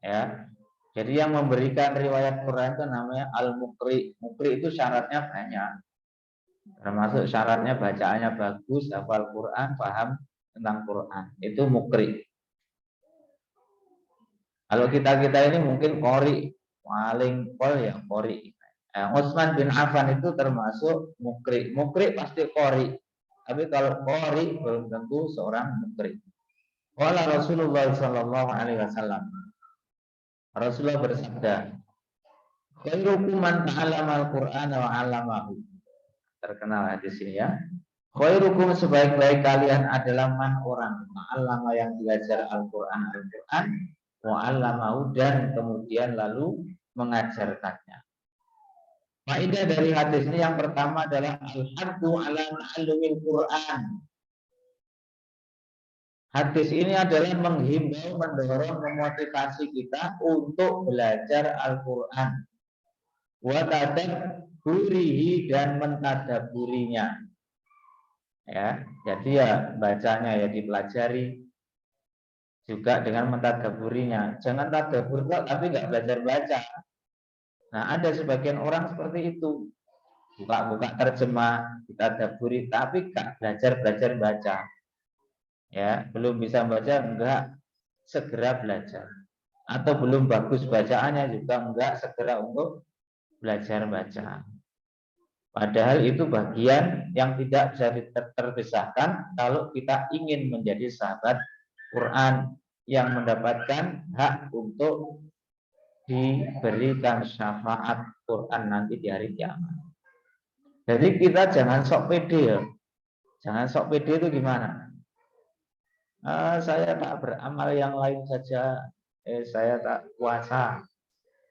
S4: Ya. Jadi yang memberikan riwayat Quran itu namanya al-mukri. Mukri itu syaratnya banyak. Termasuk syaratnya bacaannya bagus, hafal Quran, paham tentang Quran. Itu mukri. Kalau kita ini mungkin qori, paling pol ya qori. Utsman bin Affan itu termasuk mukri. Mukri pasti qori. Tapi kalau qori belum tentu seorang mukri. Qala Rasulullah sallallahu alaihi wasallam. Rasulullah bersabda, khairukum man ta'allama al-Qur'ana wa 'allamahu. Terkenal hadis ini ya. Khairukum, sebaik-baik kalian adalah man orang ta'allama yang belajar Al-Qur'an wa 'allamahu, dan kemudian lalu mengajarkannya. Faedah dari hadis ini yang pertama adalah al-haddu 'ala ta'allumil Qur'an. Hadis ini adalah menghimbau, mendorong, memotivasi kita untuk belajar Al-Quran. Wa tadabburihi, dan mentadaburinya. Ya, jadi ya bacanya ya dipelajari juga dengan mentadaburinya. Jangan tadabbur tapi nggak belajar baca. Nah, ada sebagian orang seperti itu. Buka-buka terjemah, ditadaburi, tapi nggak belajar baca. Ya, belum bisa baca, enggak segera belajar, atau belum bagus bacaannya juga enggak segera untuk belajar baca. Padahal itu bagian yang tidak bisa terpisahkan kalau kita ingin menjadi sahabat Quran yang mendapatkan hak untuk diberikan syafaat Quran nanti di hari kiamat. Jadi kita jangan sok pede ya. Jangan sok pede itu gimana? Saya tak beramal yang lain saja, saya tak puasa,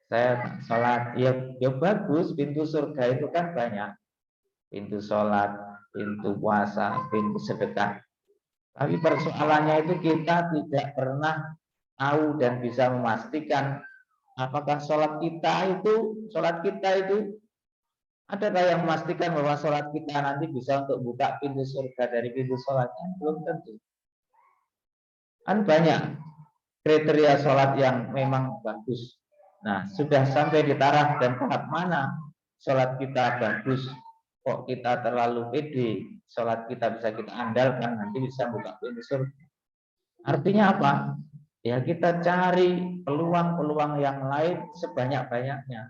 S4: saya tak sholat. Ya bagus, pintu surga itu kan banyak, pintu sholat, pintu puasa, pintu sedekah. Tapi persoalannya itu kita tidak pernah tahu dan bisa memastikan apakah sholat kita itu adakah yang memastikan bahwa sholat kita nanti bisa untuk buka pintu surga dari pintu sholatnya? Belum tentu. Kan banyak kriteria sholat yang memang bagus. Nah, sudah sampai di taraf dan tahap mana sholat kita bagus, kok kita terlalu pede, sholat kita bisa kita andalkan, nanti bisa buka pintu surga. Artinya apa? Ya kita cari peluang-peluang yang lain sebanyak-banyaknya.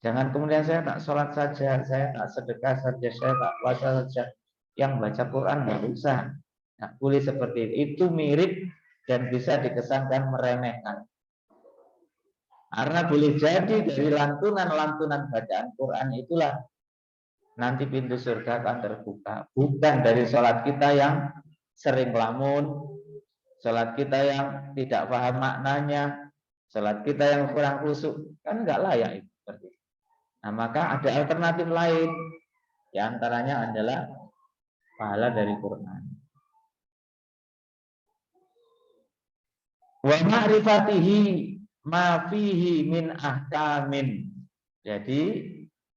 S4: Jangan kemudian saya tak sholat saja, saya tak sedekah saja, saya tak puasa saja. Yang baca Quran nggak usah. Nah, boleh seperti itu. Itu mirip dan bisa dikesankan meremehkan. Karena boleh jadi dari lantunan-lantunan bacaan Quran itulah nanti pintu surga akan terbuka. Bukan dari sholat kita yang sering lamun, sholat kita yang tidak paham maknanya, sholat kita yang kurang khusyuk, kan nggak layak itu seperti itu. Nah, maka ada alternatif lain. Di antaranya adalah pahala dari Quran. Wa ma'rifatihi ma fihi min ahkamin. Jadi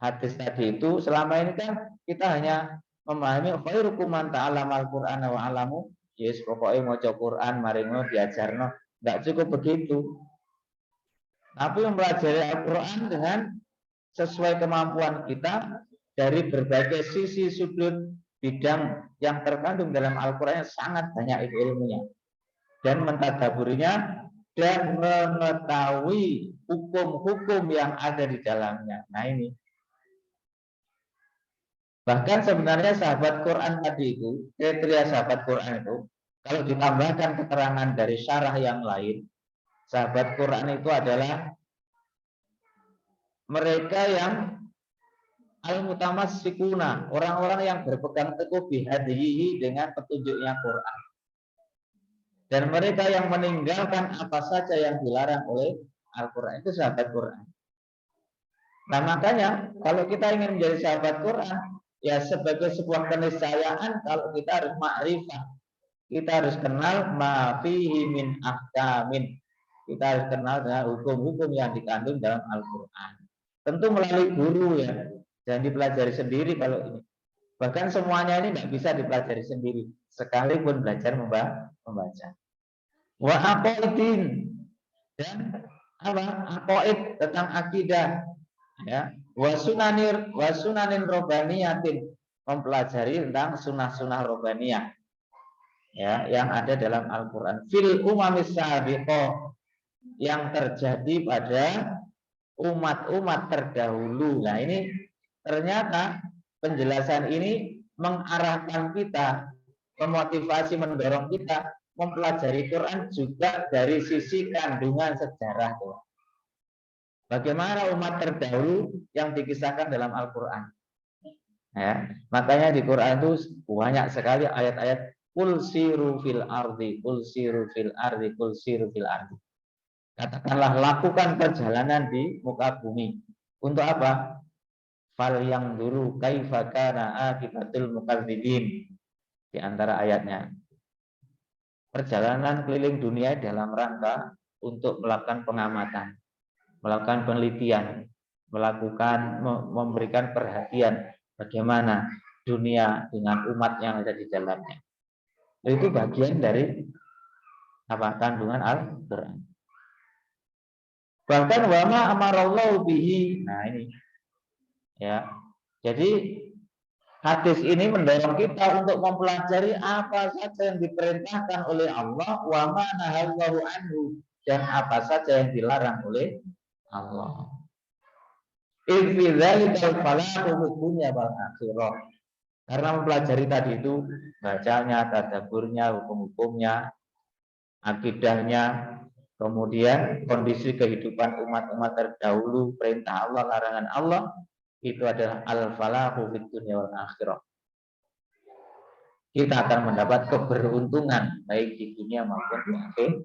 S4: hadis tadi itu selama ini kan kita hanya memahami khairukum man ta'allama al-Qur'ana wa 'alamu. Yes, pokoknya maca Quran maringo diajarno, enggak cukup begitu. Tapi mempelajari Al-Qur'an dengan sesuai kemampuan kita dari berbagai sisi sudut bidang yang terkandung dalam Al-Qur'an yang sangat banyak ilmunya. Dan mentadaburinya dan mengetahui hukum-hukum yang ada di dalamnya. Nah ini. Bahkan sebenarnya sahabat Quran tadi itu, kriteria sahabat Quran itu, kalau ditambahkan keterangan dari syarah yang lain, sahabat Quran itu adalah mereka yang al-mutamassikuna, orang-orang yang berpegang teguh bihadihi dengan petunjuknya Quran. Dan mereka yang meninggalkan apa saja yang dilarang oleh Al-Quran, itu sahabat Quran. Nah makanya kalau kita ingin menjadi sahabat Quran, ya sebagai sebuah keniscayaan kalau kita harus ma'rifah. Kita harus kenal ma fihi min ahkamin. Kita harus kenal dengan hukum-hukum yang dikandung dalam Al-Quran. Tentu melalui guru ya, jangan dipelajari sendiri kalau ini. Bahkan semuanya ini tidak bisa dipelajari sendiri, sekalipun belajar membaca. Wa aqaidin, dan apa? Aqaid tentang akidah, ya. Wa sunanin robbaniyatin, mempelajari tentang sunnah-sunnah robbaniyah, ya, yang ada dalam Al-Qur'an. Fil umamis sabiqah, yang terjadi pada umat-umat terdahulu. Nah, ini ternyata penjelasan ini mengarahkan kita, memotivasi, mendorong kita mempelajari Quran juga dari sisi kandungan sejarah. Bagaimana umat terdahulu yang dikisahkan dalam Al-Quran. Ya, makanya di Quran itu banyak sekali ayat-ayat kul siru fil ardi, kul siru fil ardi, kul siru fil ardi. Katakanlah lakukan perjalanan di muka bumi. Untuk apa? Fal yang dulu kaifa kana akibatul mukadzibin. Di antara ayatnya. perjalanan keliling dunia dalam rangka untuk melakukan pengamatan, melakukan penelitian, memberikan perhatian bagaimana dunia dengan umat yang ada di dalamnya. Itu bagian dari kandungan Al-Quran. Bahkan wama amarallahu bihi. Nah ini ya. Jadi hadis ini mendorong kita untuk mempelajari apa saja yang diperintahkan oleh Allah, wama nahallahu anhu, dan apa saja yang dilarang oleh Allah. Ifidzalikal falahu dunya wal akhirah. Karena mempelajari tadi itu bacanya, tadabburnya, hukum-hukumnya, akidahnya, kemudian kondisi kehidupan umat-umat terdahulu, perintah Allah, larangan Allah, itu adalah al-falahu fid dunya wal akhirah. Kita akan mendapat keberuntungan baik di dunia maupun di akhirat.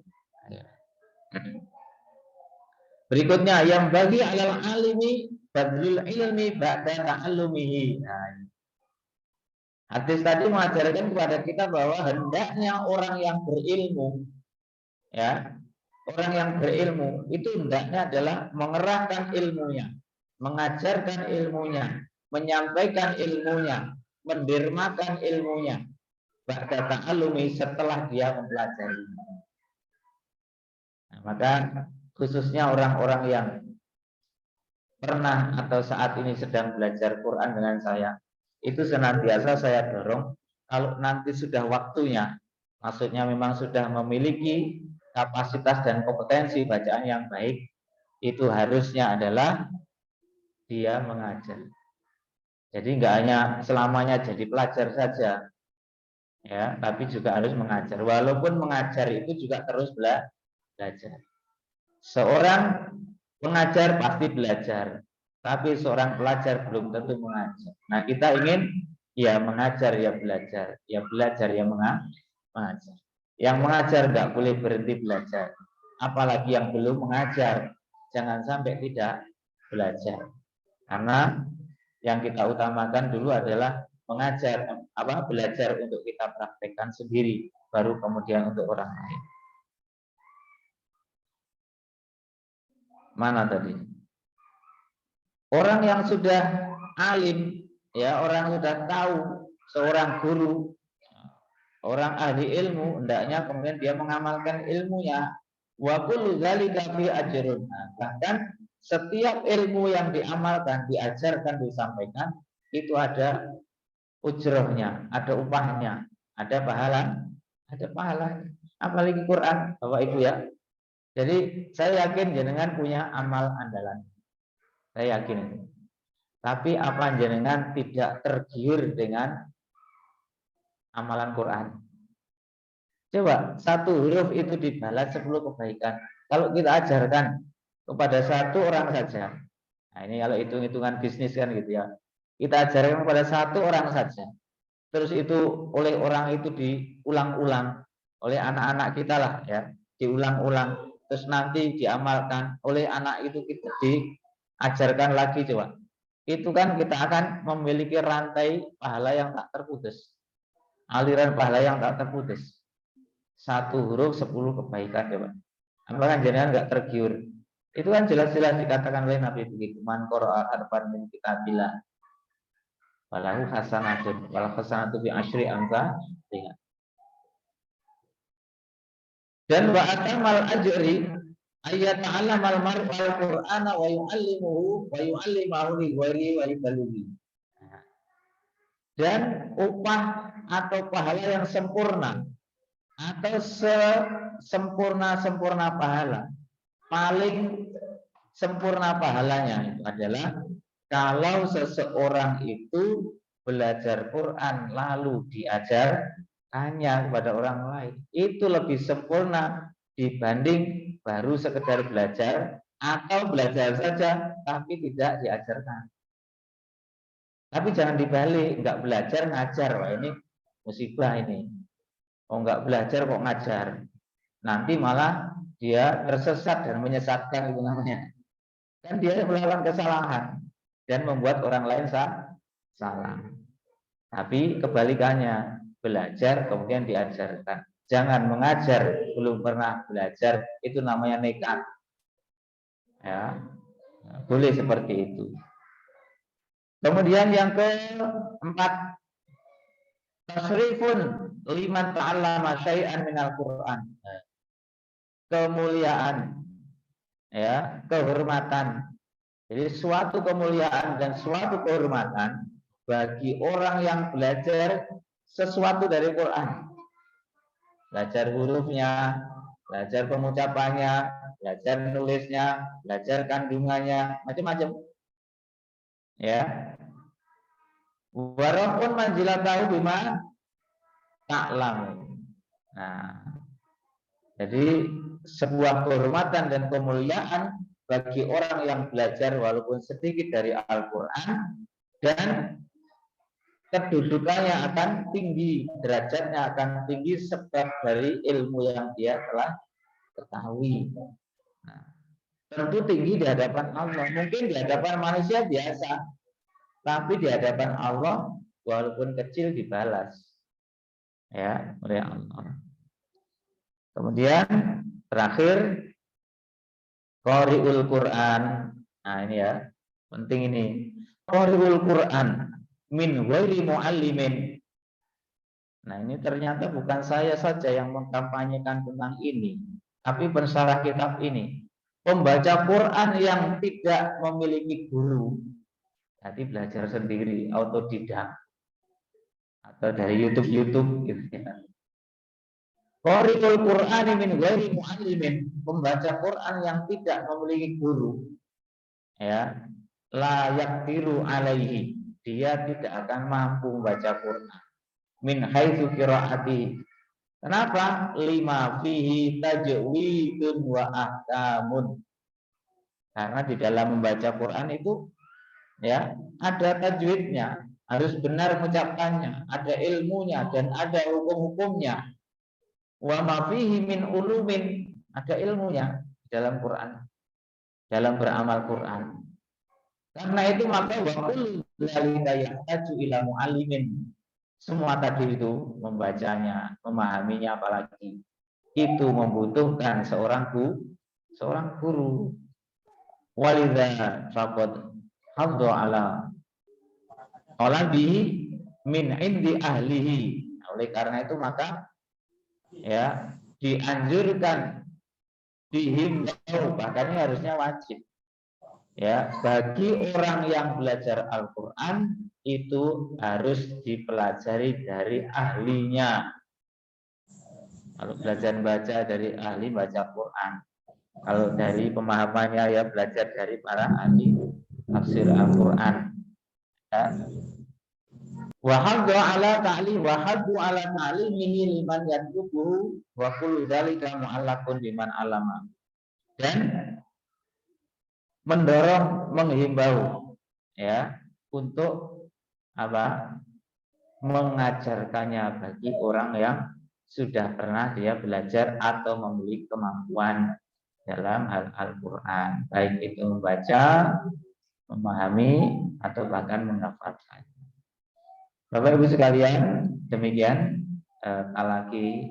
S4: Berikutnya yang bagi alal alimi badlul ilmi ba'da ta'allumihi. Nah, hadis tadi mengajarkan kepada kita bahwa hendaknya orang yang berilmu, ya, orang yang berilmu itu hendaknya adalah mengerahkan ilmunya, mengajarkan ilmunya, menyampaikan ilmunya, mendermakan ilmunya ba'da ta'allumi, setelah dia mempelajari. Nah, maka khususnya orang-orang yang pernah atau saat ini sedang belajar Quran dengan saya, itu senantiasa saya dorong, kalau nanti sudah waktunya, maksudnya memang sudah memiliki kapasitas dan kompetensi bacaan yang baik, itu harusnya adalah dia mengajar. Jadi nggak hanya selamanya jadi pelajar saja, ya, tapi juga harus mengajar. Walaupun mengajar itu juga terus belajar. Seorang pengajar pasti belajar, tapi seorang pelajar belum tentu mengajar. Nah, kita ingin ya mengajar ya belajar, ya belajar ya mengajar. Yang mengajar nggak boleh berhenti belajar, apalagi yang belum mengajar, jangan sampai tidak belajar. Karena yang kita utamakan dulu adalah mengajar, belajar untuk kita praktekkan sendiri, baru kemudian untuk orang lain. Mana tadi? Orang yang sudah alim, ya, orang sudah tahu, seorang guru, orang ahli ilmu, hendaknya kemudian dia mengamalkan ilmunya. Wa kullu dzalika fi ajrun. Bahkan setiap ilmu yang diamalkan, diajarkan, disampaikan, itu ada ujrohnya, ada upahnya, ada pahala. Apalagi Quran, Bapak Ibu ya. Jadi saya yakin jenengan punya amal andalan. Saya yakin. Tapi apa jenengan tidak tergiur dengan amalan Quran? Coba satu huruf itu dibalas 10 kebaikan. Kalau kita ajarkan kepada satu orang saja. Nah, ini kalau hitung-hitungan bisnis kan gitu ya. Kita ajarkan kepada satu orang saja. Terus itu oleh orang itu diulang-ulang oleh anak-anak kita lah ya, diulang-ulang. Terus nanti diamalkan oleh anak itu, kita diajarkan lagi, coba. Itu kan kita akan memiliki rantai pahala yang tak terputus. Aliran pahala yang tak terputus. Satu huruf 10 kebaikan, coba. Apakah jenengan nggak tergiur? Itu kan jelas-jelas dikatakan oleh Nabi begitu. Man qara'a harfan min kitabillah walahu hasanatun wal hasanatu bi asyri amsalihha. Dan wa atamal ajri ayat ta'allamal mar'u al-Qur'ana wa yu'allimuhu wa yu'allimahu li ghairihi wa yuballighi. Dan upah atau pahala yang sempurna atau sempurna pahala, paling sempurna pahalanya itu adalah kalau seseorang itu belajar Quran lalu diajarkannya kepada orang lain, itu lebih sempurna dibanding baru sekedar belajar atau belajar saja tapi tidak diajarkan. Tapi jangan dibalik, nggak belajar ngajar, wah ini musibah ini. Oh, nggak belajar kok ngajar, nanti malah dia tersesat dan menyesatkan, itu namanya. Kan dia melakukan kesalahan dan membuat orang lain salah. Tapi kebalikannya, belajar kemudian diajarkan. jangan mengajar belum pernah belajar, itu namanya nekat. Ya, boleh seperti itu. Kemudian yang keempat, tasrifun liman ta'allama syai'an minal Qur'an. Kemuliaan, ya, kehormatan. Jadi suatu kemuliaan dan suatu kehormatan bagi orang yang belajar sesuatu dari Quran. Belajar hurufnya, belajar pengucapannya, belajar nulisnya, belajar kandungannya, macam-macam. Ya. Walaupun manzilatahu bima ta'lam. Nah, jadi sebuah kehormatan dan kemuliaan bagi orang yang belajar walaupun sedikit dari Al-Quran, dan kedudukannya akan tinggi, derajatnya akan tinggi sebab dari ilmu yang dia telah ketahui. Nah, tentu tinggi di hadapan Allah. Mungkin di hadapan manusia biasa, tapi di hadapan Allah walaupun kecil dibalas, ya, oleh Allah. Kemudian terakhir, qari'ul Quran. Nah ini ya, penting ini. Qari'ul Quran min ghairi muallimin. Nah ini ternyata bukan saya saja yang mengkampanyekan tentang ini, tapi pensyarah kitab ini. Pembaca Quran yang tidak memiliki guru, jadi belajar sendiri, autodidak, atau dari YouTube gitu ya. Qari'ul Qur'ani min ghairi muallimin, membaca Quran yang tidak memiliki guru, ya, la yaqdiru alaihi, dia tidak akan mampu membaca Quran. Min haitsu qiraati. Kenapa? Lima fihi tajwidun wa ahkamun. Karena di dalam membaca Quran itu, ya, ada tajwidnya, harus benar mengucapkannya, ada ilmunya dan ada hukum-hukumnya. Wa ma fihi min ulumin, ada ilmunya dalam Quran, dalam beramal Quran. Karena itu maka wa kullu dzalika yahtaju ila muallimin. Semua tadi itu membacanya, memahaminya, apalagi itu membutuhkan seorang guru. Walidza faqad haddu ala talabi min indi ahlihi. Oleh karena itu maka, ya, dianjurkan, dihimbau, bahkan ini harusnya wajib, ya, bagi orang yang belajar Al-Quran itu harus dipelajari dari ahlinya. Kalau belajar baca dari ahli baca Quran, kalau dari pemahamannya ya belajar dari para ahli tafsir Al-Quran, ya. Wahadu ala ta'limihi liman yatlubuhu wa kullu dzalika mu'allaqun biman alama. Dan mendorong, menghimbau, ya, untuk apa? Mengajarkannya bagi orang yang sudah pernah dia belajar atau memiliki kemampuan dalam Al-Quran, baik itu membaca, memahami, atau bahkan menghafalkan. Bapak Ibu sekalian, demikian talaki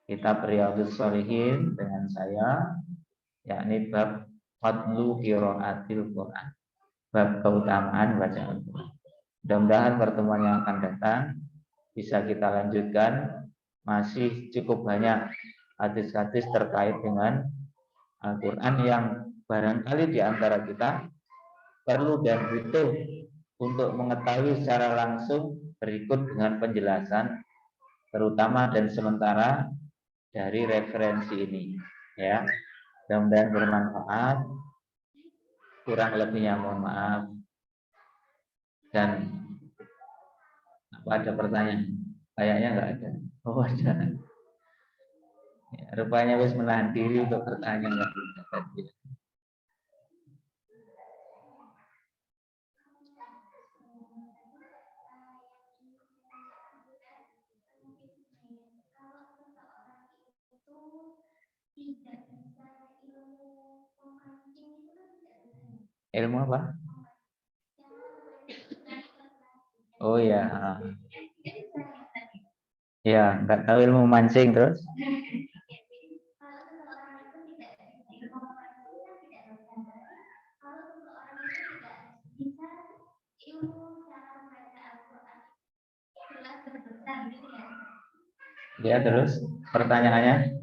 S4: kitab Riyadhus Shalihin dengan saya, yakni bab fadlu qiraatil Quran, bab keutamaan bacaan Quran. Mudah-mudahan pertemuan yang akan datang bisa kita lanjutkan. Masih cukup banyak hadis-hadis terkait dengan Al-Quran yang barangkali di antara kita perlu dan butuh untuk mengetahui secara langsung berikut dengan penjelasan terutama dan sementara dari referensi ini, ya. Mudah-mudahan bermanfaat. Kurang lebihnya mohon maaf. Dan apa ada pertanyaan? Kayaknya enggak ada. Oh, ada. Ya, rupanya wis menahan diri untuk bertanya enggak tadi. Ilmu apa? Oh ya. Ya, nggak tahu ilmu mancing terus. Ya, terus pertanyaannya.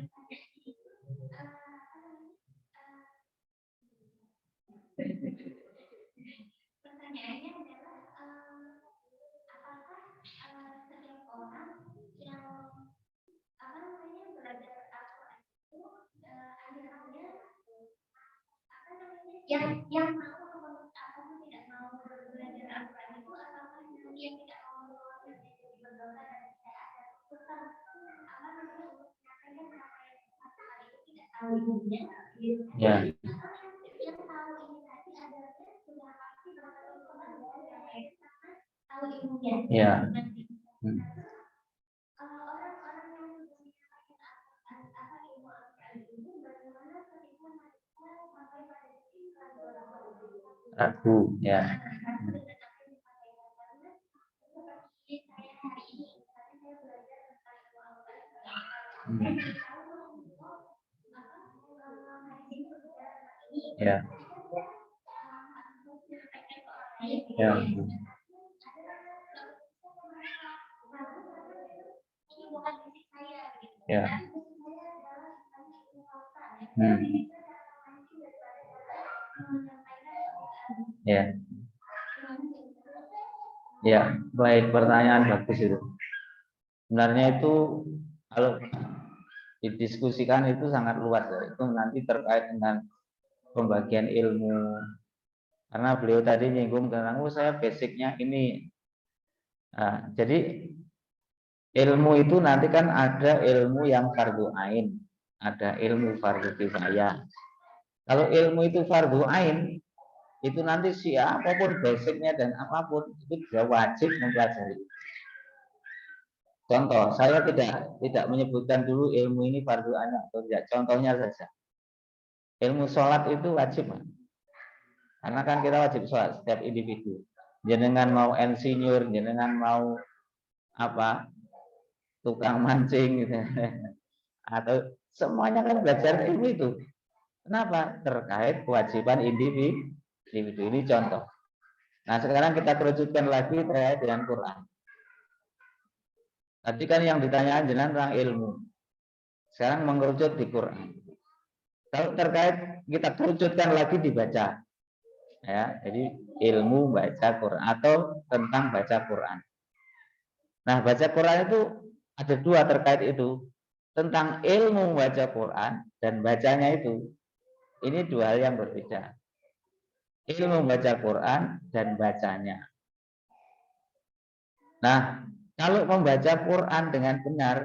S4: Ya, ya. Hmm. Ragu, ya. Hmm. Ya, ya. Ya. Hmm. Ya. Ya, baik, pertanyaan bagus itu. Sebenarnya itu kalau didiskusikan itu sangat luas ya. Itu nanti terkait dengan pembagian ilmu. Karena beliau tadi nyinggung tentang, oh saya basicnya ini. Nah, jadi ilmu itu nanti kan ada ilmu yang fardu ain, ada ilmu fardu kifayah. Kalau ilmu itu fardu ain, itu nanti siapapun basicnya dan apapun itu dia wajib mempelajari. Contoh, saya tidak menyebutkan dulu ilmu ini fardu ain atau tidak. Contohnya saja, ilmu sholat itu wajib, karena kan kita wajib sholat setiap individu. Jenengan mau insinyur, jenengan mau apa, tukang mancing gitu, atau semuanya kan belajar ilmu itu. Kenapa? Terkait kewajiban individu ini contoh. Nah sekarang kita kerucutkan lagi terkait dengan Quran. Tadi kan yang ditanyakan jenengan tentang ilmu. Sekarang mengerucut di Quran. Kalau terkait kita kerucutkan lagi dibaca. Ya, jadi ilmu baca Quran atau tentang baca Quran. Nah, baca Quran itu ada dua terkait itu. Tentang ilmu baca Quran dan bacanya itu. Ini dua hal yang berbeda. Ilmu baca Quran dan bacanya. Nah, kalau membaca Quran dengan benar,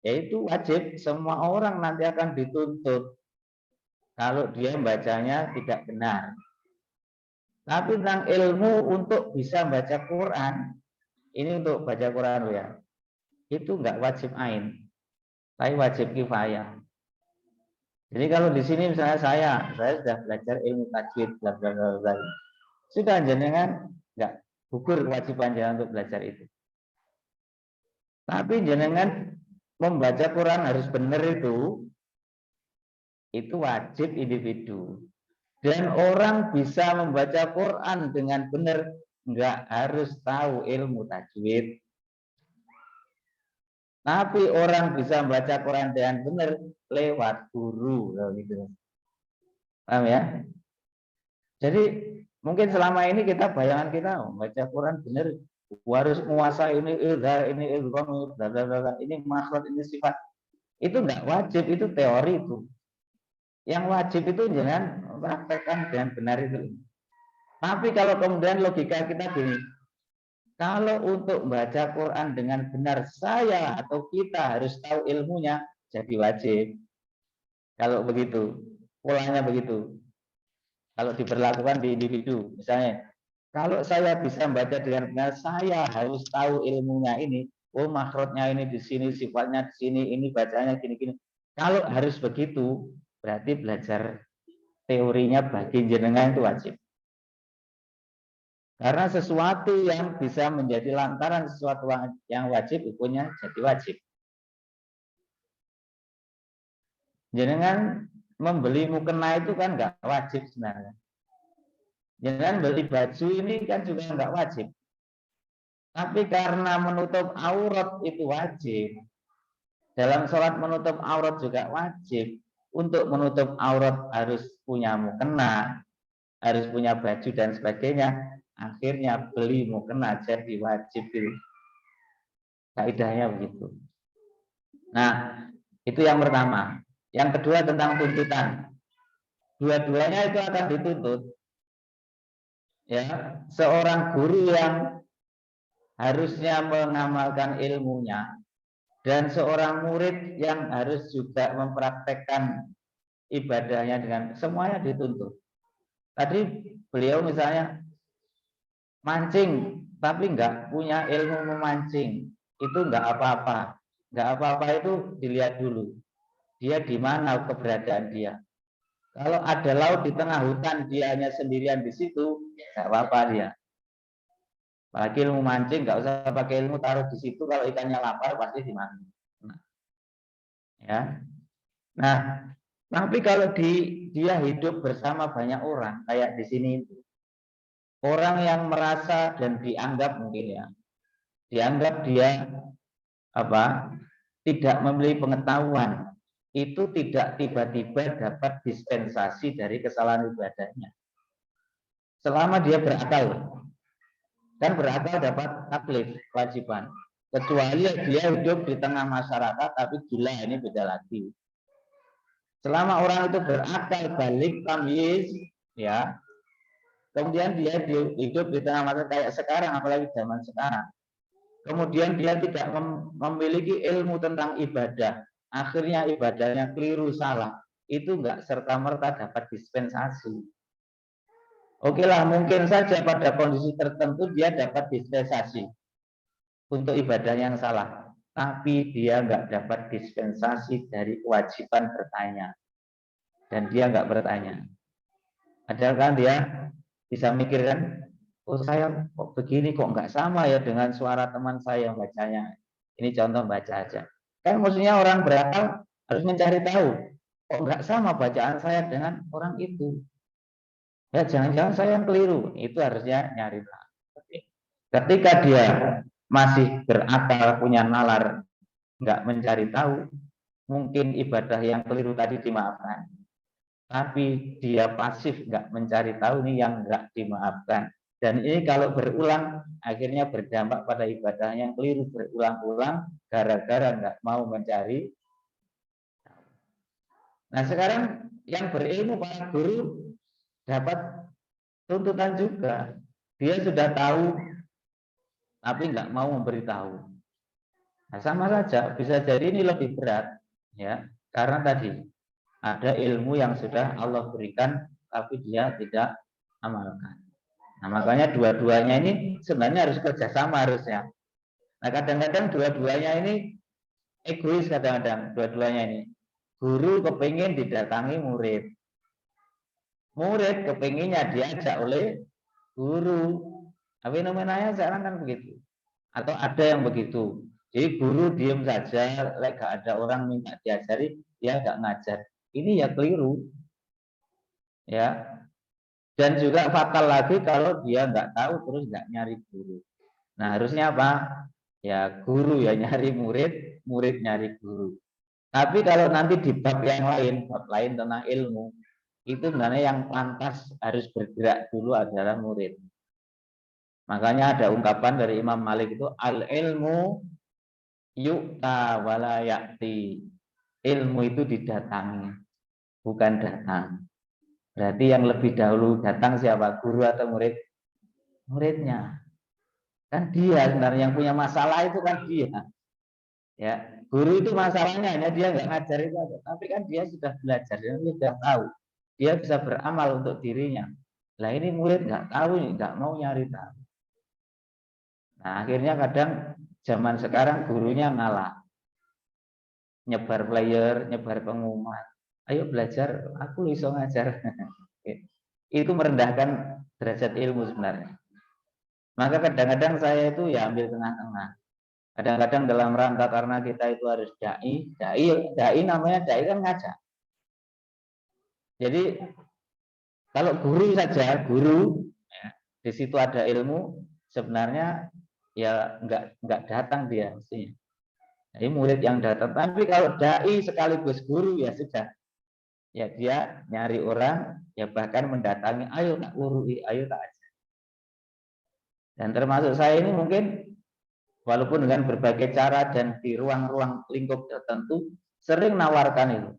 S4: yaitu wajib, semua orang nanti akan dituntut kalau dia membacanya tidak benar. Tapi tentang ilmu untuk bisa baca Quran, ini untuk baca Quran ya, itu enggak wajib ain, tapi wajib kifayah. Jadi kalau di sini misalnya saya sudah belajar ilmu tajwid, sudah jenengan enggak gugur kewajiban jangan untuk belajar itu. Tapi jenengan membaca Quran harus benar itu wajib individu. Dan orang bisa membaca Quran dengan benar, nggak harus tahu ilmu tajwid. Tapi orang bisa membaca Quran dengan benar lewat guru, gitu. Paham ya? Jadi mungkin selama ini kita bayangan kita membaca Quran benar harus menguasai ini ini makhluk, ini sifat. Itu nggak wajib, itu teori itu. Yang wajib itu jangan praktekkan dengan benar itu. Tapi kalau kemudian logika kita gini, kalau untuk membaca Quran dengan benar saya atau kita harus tahu ilmunya, jadi wajib. Kalau begitu, polanya begitu. Kalau diberlakukan di individu, misalnya, kalau saya bisa membaca dengan benar, saya harus tahu ilmunya ini. Oh, makhrajnya ini di sini, sifatnya di sini, ini bacanya gini-gini. Kalau harus begitu, berarti belajar teorinya bagi jenengan itu wajib. Karena sesuatu yang bisa menjadi lantaran sesuatu yang wajib hukumnya jadi wajib. Jenengan membeli mukena itu kan nggak wajib sebenarnya. Jenengan beli baju ini kan juga nggak wajib. Tapi karena menutup aurat itu wajib. Dalam sholat menutup aurat juga wajib. Untuk menutup aurat harus punya mukena, harus punya baju dan sebagainya. Akhirnya beli mukena jadi wajib. Kaidahnya begitu. Nah, itu yang pertama. Yang kedua tentang tuntutan. Dua-duanya itu akan dituntut. Ya, seorang guru yang harusnya mengamalkan ilmunya dan seorang murid yang harus juga mempraktekkan ibadahnya dengan semuanya dituntut. Tadi beliau misalnya mancing tapi nggak punya ilmu memancing, itu nggak apa-apa. Nggak apa-apa itu dilihat dulu. Dia di mana keberadaan dia. Kalau ada laut di tengah hutan, dia hanya sendirian di situ, nggak apa-apa dia. Apalagi ilmu mancing, nggak usah pakai ilmu taruh di situ. Kalau ikannya lapar pasti dimakan. Nah, ya. Nah, tapi kalau dia hidup bersama banyak orang, kayak di sini itu, orang yang merasa dan dianggap mungkin ya, dianggap dia tidak memiliki pengetahuan, itu tidak tiba-tiba dapat dispensasi dari kesalahan ibadahnya. Selama dia berakal, kan berakal dapat taklif, kewajiban. Kecuali dia hidup di tengah masyarakat tapi gila, ini beda lagi. Selama orang itu berakal, balik, tamyiz, ya, kemudian dia hidup di tengah masyarakat kayak sekarang, apalagi zaman sekarang. Kemudian dia tidak memiliki ilmu tentang ibadah. Akhirnya ibadahnya keliru, salah, itu enggak serta-merta dapat dispensasi. Oke lah, mungkin saja pada kondisi tertentu dia dapat dispensasi untuk ibadah yang salah, tapi dia enggak dapat dispensasi dari kewajiban bertanya, dan dia enggak bertanya. Padahal kan dia bisa mikirkan, oh saya kok begini, kok enggak sama ya dengan suara teman saya yang bacanya. Ini contoh baca aja. Kan maksudnya orang berakal harus mencari tahu, kok enggak sama bacaan saya dengan orang itu. Ya jangan-jangan saya yang keliru, itu harusnya nyari tahu. Ketika dia masih berakal, punya nalar, enggak mencari tahu, mungkin ibadah yang keliru tadi dimaafkan. Tapi dia pasif, enggak mencari tahu, nih yang enggak dimaafkan. Dan ini kalau berulang, akhirnya berdampak pada ibadah yang keliru berulang-ulang, gara-gara nggak mau mencari. Nah sekarang yang berilmu, para guru, dapat tuntutan juga. Dia sudah tahu, tapi nggak mau memberitahu. Nah sama saja, bisa jadi ini lebih berat, ya, karena tadi ada ilmu yang sudah Allah berikan, tapi dia tidak amalkan. Nah makanya dua-duanya ini sebenarnya harus kerjasama harusnya. Nah kadang-kadang dua-duanya ini egois, kadang-kadang dua-duanya ini. Guru kepingin didatangi murid, murid kepinginnya diajak oleh guru. Tapi nomenanya sekarang kan begitu. Atau ada yang begitu. Jadi guru diem saja, gak ada orang minta diajari, dia gak ngajar. Ini ya keliru. Ya. Dan juga fatal lagi kalau dia nggak tahu terus nggak nyari guru. Nah harusnya apa? Ya guru ya nyari murid, murid nyari guru. Tapi kalau nanti di bab yang lain, bab lain tentang ilmu, itu sebenarnya yang pantas harus bergerak dulu adalah murid. Makanya ada ungkapan dari Imam Malik itu, al ilmu yu'ta wala ya'ti. Ilmu itu didatangi, bukan datang. Berarti yang lebih dahulu datang siapa? Guru atau murid? Muridnya. Kan dia sebenarnya yang punya masalah itu kan dia. Ya, guru itu masalahnya hanya dia nggak ngajar itu aja. Tapi kan dia sudah belajar, dia sudah tahu. Dia bisa beramal untuk dirinya. Lah ini murid nggak tahu, nggak mau nyari tahu. Nah akhirnya kadang zaman sekarang gurunya ngalah. Nyebar flyer, nyebar pengumuman. Ayo belajar, aku bisa ngajar. Itu merendahkan derajat ilmu sebenarnya. Maka kadang-kadang saya itu ya ambil tengah-tengah. Kadang-kadang dalam rangka karena kita itu harus dai namanya dai kan ngajak. Jadi kalau guru saja, guru ya, di situ ada ilmu, sebenarnya ya nggak datang dia mestinya. Jadi murid yang datang. Tapi kalau dai sekaligus guru ya sudah, ya dia nyari orang, ya bahkan mendatangi, ayo tak urui, ayo tak ajar. Dan termasuk saya ini mungkin walaupun dengan berbagai cara dan di ruang-ruang lingkup tertentu sering nawarkan itu.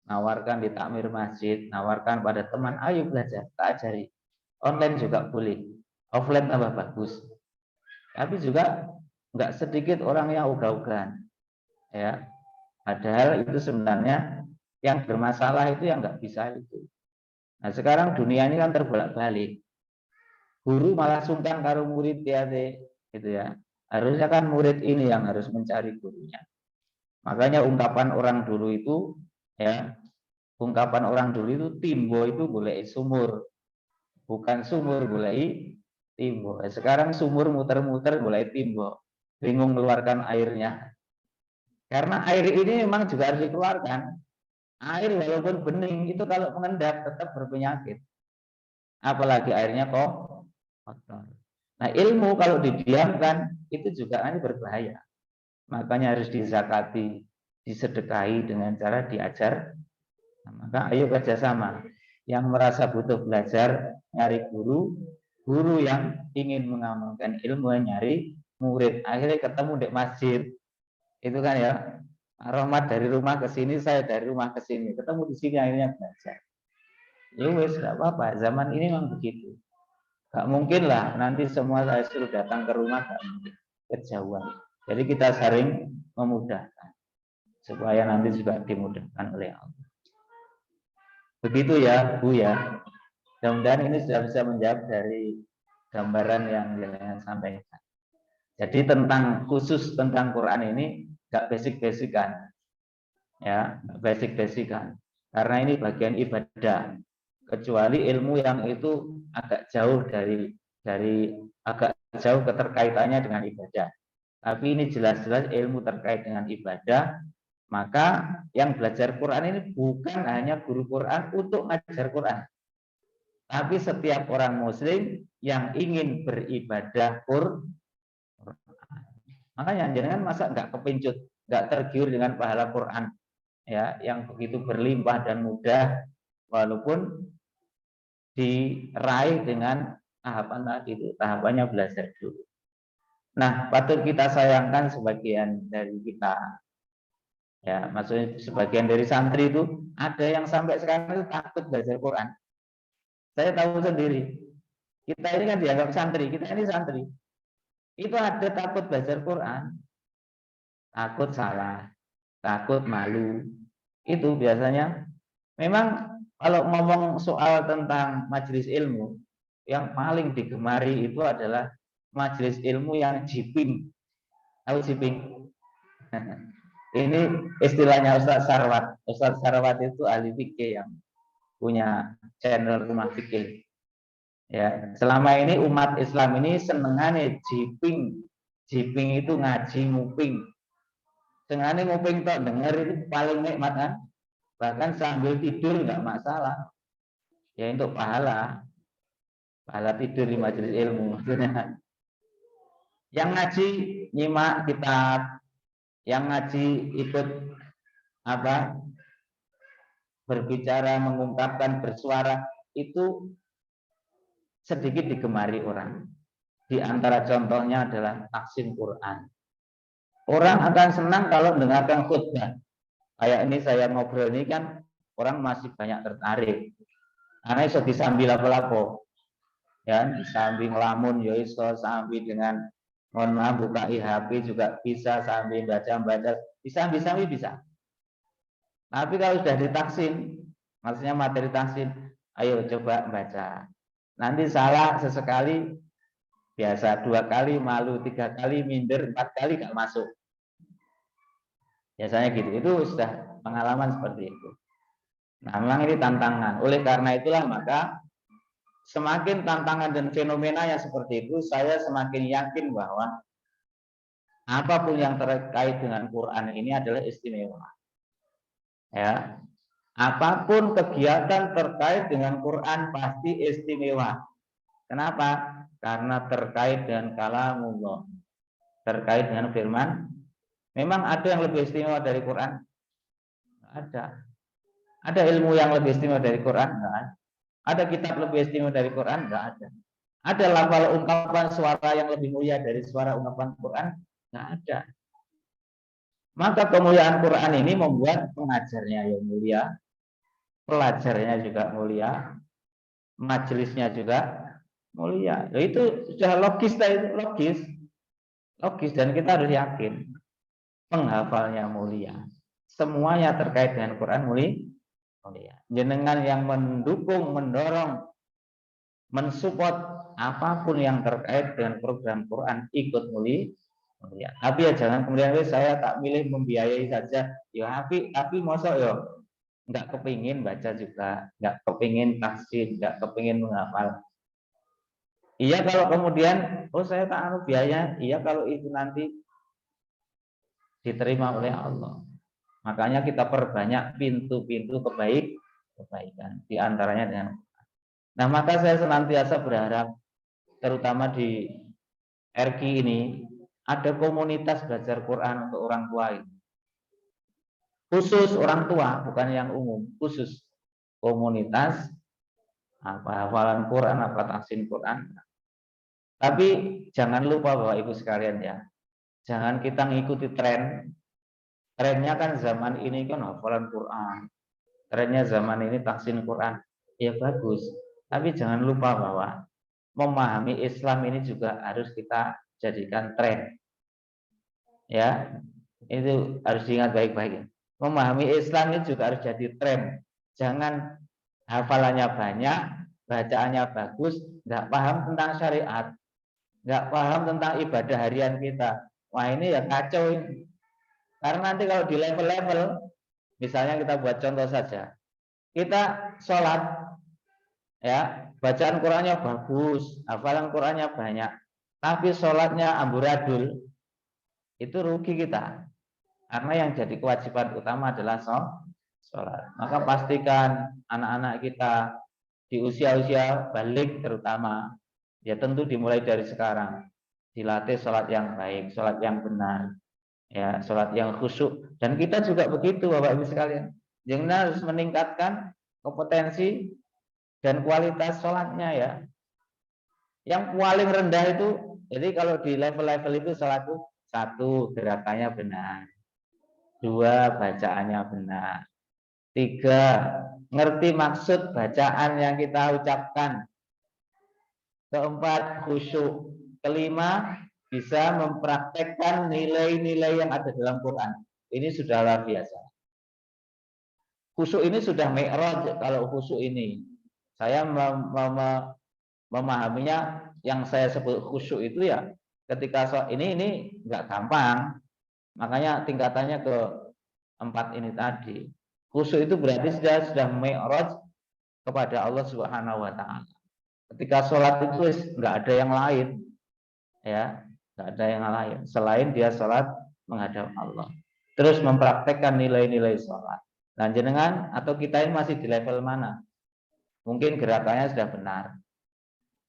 S4: Nawarkan di takmir masjid, nawarkan pada teman, ayo belajar, tak ajari. Online juga boleh, offline tambah bagus. Tapi juga nggak sedikit orang yang ogah-ogahan, ya. Padahal itu sebenarnya yang bermasalah itu yang nggak bisa itu. Nah sekarang dunia ini kan terbolak-balik. Guru malah sungkan karo murid ya, gitu ya. Harusnya kan murid ini yang harus mencari gurunya. Makanya ungkapan orang dulu itu, ya. Ungkapan orang dulu itu timbo itu golek sumur, bukan sumur golek timbo. Sekarang sumur muter-muter golek timbo, bingung mengeluarkan airnya. Karena air ini memang juga harus dikeluarkan. Air walaupun bening itu kalau mengendap tetap berpenyakit. Apalagi airnya kok kotor. Nah ilmu kalau didiamkan itu juga nanti berbahaya. Makanya harus dizakati, disedekahi dengan cara diajar. Nah, maka ayo kerjasama. Yang merasa butuh belajar, nyari guru, guru yang ingin mengamalkan ilmu, nyari murid. Akhirnya ketemu di masjid. Itu kan ya. Rahmat dari rumah ke sini, saya dari rumah ke sini. Ketemu di sini akhirnya belajar. Ya wes, gak apa-apa. Zaman ini memang begitu. Gak mungkin lah nanti semua saya suruh datang ke rumah, gak mungkin. Kejauhan. Jadi kita sering memudahkan. Supaya nanti juga dimudahkan oleh Allah. Begitu ya Bu ya. Mudah-mudahan ini sudah bisa menjawab dari gambaran yang saya sampaikan. Jadi tentang khusus tentang Quran ini nggak basic-basican, ya, basic-basican. Karena ini bagian ibadah. Kecuali ilmu yang itu agak jauh dari agak jauh keterkaitannya dengan ibadah. Tapi ini jelas-jelas ilmu terkait dengan ibadah. Maka yang belajar Quran ini bukan hanya guru Quran untuk ngajar Quran, tapi setiap orang muslim yang ingin beribadah Quran. Makanya jangan masa nggak kepincut, nggak tergiur dengan pahala Quran, ya, yang begitu berlimpah dan mudah, walaupun diraih dengan tahapan tadi itu, tahapannya belajar dulu. Nah, patut kita sayangkan sebagian dari kita. Ya, maksudnya sebagian dari santri itu ada yang sampai sekarang itu takut belajar Quran. Saya tahu sendiri. Kita ini kan dianggap santri, kita ini santri. Itu ada takut belajar Quran. Takut salah, takut malu. Itu biasanya memang kalau ngomong soal tentang majelis ilmu, yang paling digemari itu adalah majelis ilmu yang jiping. Tahu jiping? Ini istilahnya Ustadz Sarwat. Ustadz Sarwat itu ahli fikih yang punya channel Rumah Fikih. Ya, selama ini umat Islam ini senengannya jiping. Jiping itu ngaji nguping. Senengane nguping tok dengar itu paling nikmat kan? Bahkan sambil tidur nggak masalah. Ya untuk pahala. Pahala tidur di majelis ilmu. Yang ngaji nyimak kitab, yang ngaji ikut apa berbicara, mengungkapkan, bersuara, itu sedikit digemari orang. Di antara contohnya adalah taksim Quran. Orang akan senang kalau mendengarkan khutbah. Kayak ini saya ngobrol ini kan orang masih banyak tertarik. Karena iso disambil apa-apa. Ya, disambil ngelamun ya iso, sambil dengan mohon maaf buka IHP juga bisa, sambil baca-baca bisa. Tapi kalau sudah ditaksin, maksudnya materi taksin, ayo coba baca. Nanti salah sesekali, biasa 2 kali, malu 3 kali, minder 4 kali gak masuk. Biasanya gitu. Itu sudah pengalaman seperti itu. Nah, memang ini tantangan. Oleh karena itulah maka semakin tantangan dan fenomena yang seperti itu, saya semakin yakin bahwa apapun yang terkait dengan Quran ini adalah istimewa. Ya, Apapun kegiatan terkait dengan Quran pasti istimewa. Kenapa? Karena terkait dengan kalamullah, terkait dengan firman. Memang ada yang lebih istimewa dari Quran? Ada. Ada ilmu yang lebih istimewa dari Quran? Enggak ada. Ada kitab lebih istimewa dari Quran? Enggak ada. Ada lafal ungkapan suara yang lebih mulia dari suara ungkapan Quran? Enggak ada. Maka kemuliaan Quran ini membuat pengajarnya yang mulia, pelajarnya juga mulia, majelisnya juga mulia. Itu sudah logis, logis dan kita harus yakin penghafalnya mulia. Semuanya terkait dengan Quran mulia. Jenengan yang mendukung, mendorong, mensupport apapun yang terkait dengan program Quran ikut mulia. Tapi ya jangan kemudian saya tak milih membiayai saja. Ya tapi mosok ya nggak kepingin baca juga, nggak kepingin tafsir, nggak kepingin menghafal. Iya kalau kemudian saya tak anu biaya, iya kalau itu nanti diterima oleh Allah. Makanya kita perbanyak pintu-pintu kebaikan di antaranya dengan. Nah, maka saya senantiasa berharap terutama di RQ ini ada komunitas belajar Quran untuk orang tua ini. Khusus orang tua, bukan yang umum, khusus komunitas apa hafalan Quran, apa tahsin Quran. Tapi jangan lupa Bapak Ibu sekalian ya, jangan kita ngikuti tren. Trennya kan zaman ini kan hafalan Quran, trennya zaman ini tahsin Quran, ya bagus. Tapi jangan lupa bahwa memahami Islam ini juga harus kita jadikan tren. Ya, itu harus diingat baik-baik. Memahami Islam ini juga harus jadi tren. Jangan hafalannya banyak, bacaannya bagus, nggak paham tentang syariat, nggak paham tentang ibadah harian kita. Wah ini ya kacau ini. Karena nanti kalau di level-level, misalnya kita buat contoh saja, kita sholat, ya bacaan Qurannya bagus, hafalan Qurannya banyak, tapi sholatnya amburadul, itu rugi kita. Karena yang jadi kewajiban utama adalah sholat. Maka pastikan anak-anak kita di usia-usia balik terutama, ya tentu dimulai dari sekarang, dilatih sholat yang baik, sholat yang benar, ya sholat yang khusyuk. Dan kita juga begitu Bapak Ibu sekalian, jangan harus meningkatkan kompetensi dan kualitas sholatnya ya. Yang paling rendah itu, jadi kalau di level-level itu sholat itu 1 gerakannya benar, 2 bacaannya benar, 3 ngerti maksud bacaan yang kita ucapkan, 4 khusyuk, 5 bisa mempraktekkan nilai-nilai yang ada dalam Quran. Ini sudah luar biasa. Khusyuk ini sudah mi'raj. Kalau khusyuk ini saya memahaminya, yang saya sebut khusyuk itu ya ketika ini nggak gampang. Makanya tingkatannya ke 4 ini tadi. Khusyuk itu berarti sudah mi'raj kepada Allah Subhanahu wa taala. Ketika sholat itu nggak ada yang lain. Ya, nggak ada yang lain selain dia sholat menghadap Allah. Terus mempraktekkan nilai-nilai sholat. Nah, jenengan atau kita ini masih di level mana? Mungkin gerakannya sudah benar,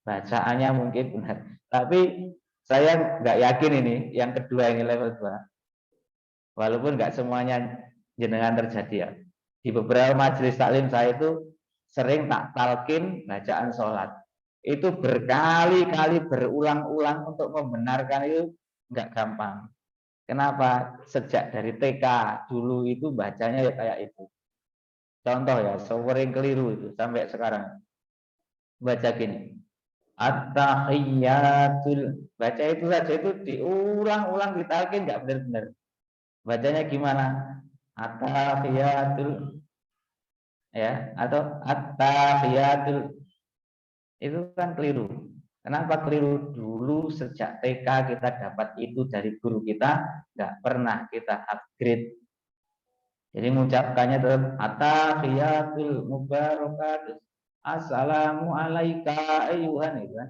S4: bacaannya mungkin benar, tapi saya nggak yakin ini yang kedua ini level 2. Walaupun nggak semuanya jenengan terjadi ya. Di beberapa majelis taklim saya itu sering tak talkin bacaan sholat. Itu berkali-kali berulang-ulang untuk membenarkan itu nggak gampang. Kenapa? Sejak dari TK dulu itu bacanya ya kayak itu. Contoh ya, sering keliru itu sampai sekarang. Baca gini. At-tahiyyatul. Baca itu saja itu diulang-ulang ditalkin nggak benar-benar. Bacanya gimana? At-tahiyyatul. Ya, atau at-tahiyyatul. Itu kan keliru. Kenapa keliru? Dulu sejak TK kita dapat itu dari guru kita, nggak pernah kita upgrade. Jadi mengucapkannya tetap at-tahiyatul mubarakatuh, assalamu alayka ayyuhan, itu kan.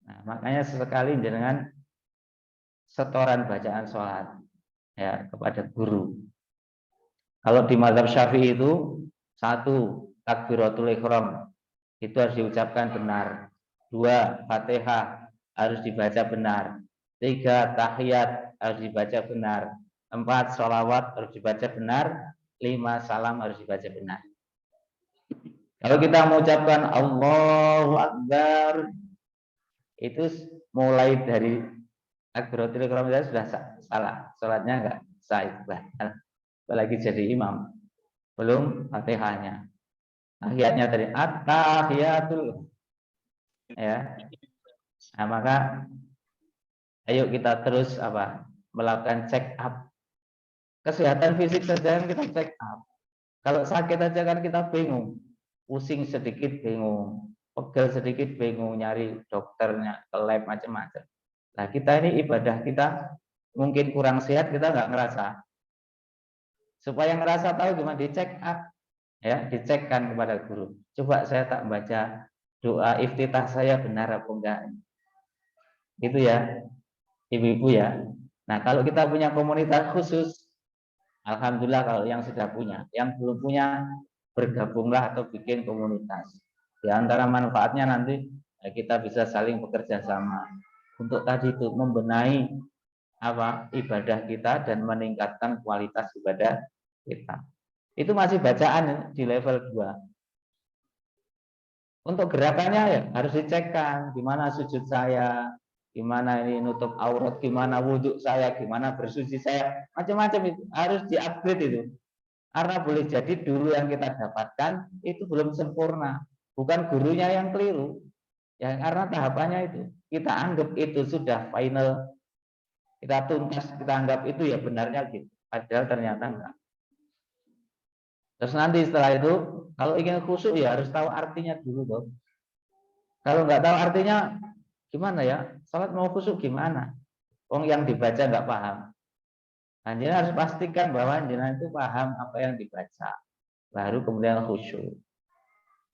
S4: Nah, makanya sesekali dengan setoran bacaan sholat ya kepada guru. Kalau di mazhab Syafi'i itu satu takbiratul ihram itu harus diucapkan benar. Dua, Fatihah harus dibaca benar. Tiga, tahiyat harus dibaca benar. Empat, sholawat harus dibaca benar. Lima, salam harus dibaca benar. Kalau kita mengucapkan Allahu Akbar, itu mulai dari takbiratul ihram itu sudah salah. Sholatnya enggak sah. Apalagi jadi imam. Belum Fatihahnya. Tahiyatnya tadi at-tahiyatul, ya. Nah, maka ayo kita terus melakukan check up kesehatan fisik saja kan kita check up. Kalau sakit aja kan kita bingung, pusing sedikit bingung, pegel sedikit bingung, nyari dokternya ke lab macam-macam. Nah, kita ini ibadah kita mungkin kurang sehat, kita nggak ngerasa. Supaya ngerasa tahu gimana, di check up, ya, dicekkan kepada guru. Coba saya tak baca doa iftitah saya benar apa enggak? Gitu ya, ibu-ibu ya. Nah, kalau kita punya komunitas khusus, alhamdulillah kalau yang sudah punya. Yang belum punya, bergabunglah atau bikin komunitas. Di antara manfaatnya nanti kita bisa saling bekerja sama untuk tadi itu membenahi ibadah kita dan meningkatkan kualitas ibadah kita. Itu masih bacaan di level 2. Untuk gerakannya ya harus dicekkan, gimana sujud saya, gimana ini nutup aurat, gimana wudhu saya, gimana bersuci saya, macam-macam itu harus diupgrade itu. Karena boleh jadi dulu yang kita dapatkan itu belum sempurna, bukan gurunya yang keliru, ya karena tahapannya itu kita anggap itu sudah final, kita tuntas, kita anggap itu ya benarnya gitu, padahal ternyata enggak. Terus nanti setelah itu kalau ingin khusyuk ya harus tahu artinya dulu dong. Kalau nggak tahu artinya gimana ya? Salat mau khusyuk gimana? Wong yang dibaca nggak paham. Nah, jadi harus pastikan bahwa jenengan itu paham apa yang dibaca. Baru kemudian khusyuk.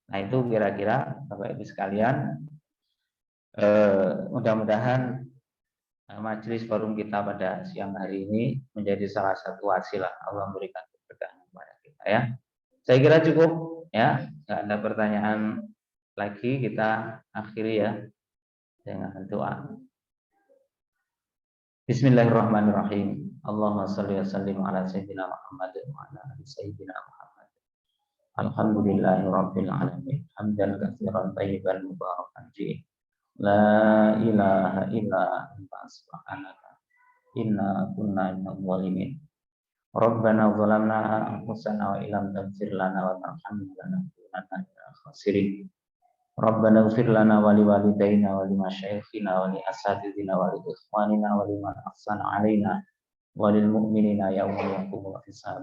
S4: Nah, itu kira-kira Bapak Ibu sekalian, mudah-mudahan majelis forum kita pada siang hari ini menjadi salah satu wasilah Allah memberikan keberkahan kepada kita ya. Saya kira cukup ya, nggak ada pertanyaan lagi, kita akhiri ya dengan doa. Bismillahirrahmanirrahim. Allahumma shalli wa sallim ala sayyidina Muhammad wa ala ali sayyidina Muhammad. Alhamdulillahirabbil alamin. Hamdan katsiran thayyiban mubarakan fihi. La ilaha illa anta subhanaka inna kunna minadh dhalimin. Rabbana zalamna anfusana wa illam taghfir lana wa tarhamna lanakunanna minal khasirin. Rabbana ighfir lana wa liwalidayna wa limasyayikhina wa li asatidina wa li ikhwanina wa liman ahsana alaina wa lil mu'minina yauma yaqumul hisab.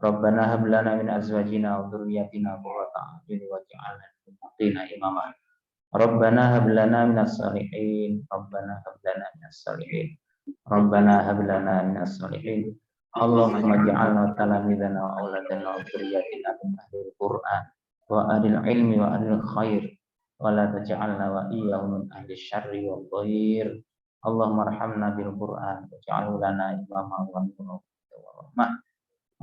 S4: Rabbana hab lana min azwajina wa dhurriyyatina qurrata a'yun waj'alna lil muttaqina imama. Rabbana hab lana minas salihin. Rabbana hab lana minas salihin. Rabbana hab lana minas salihin. Allahumma ja'alna talamidana wa auladana wa dzurriyyatina min ahlil Qur'an wa ahlil ilmi wa ahlil khair wa la taj'alna wa iyyahum min ahli syarri wal dhair. Allahumma arhamna bil Qur'an waj'alhu lana imama wa nuran wa rahmah.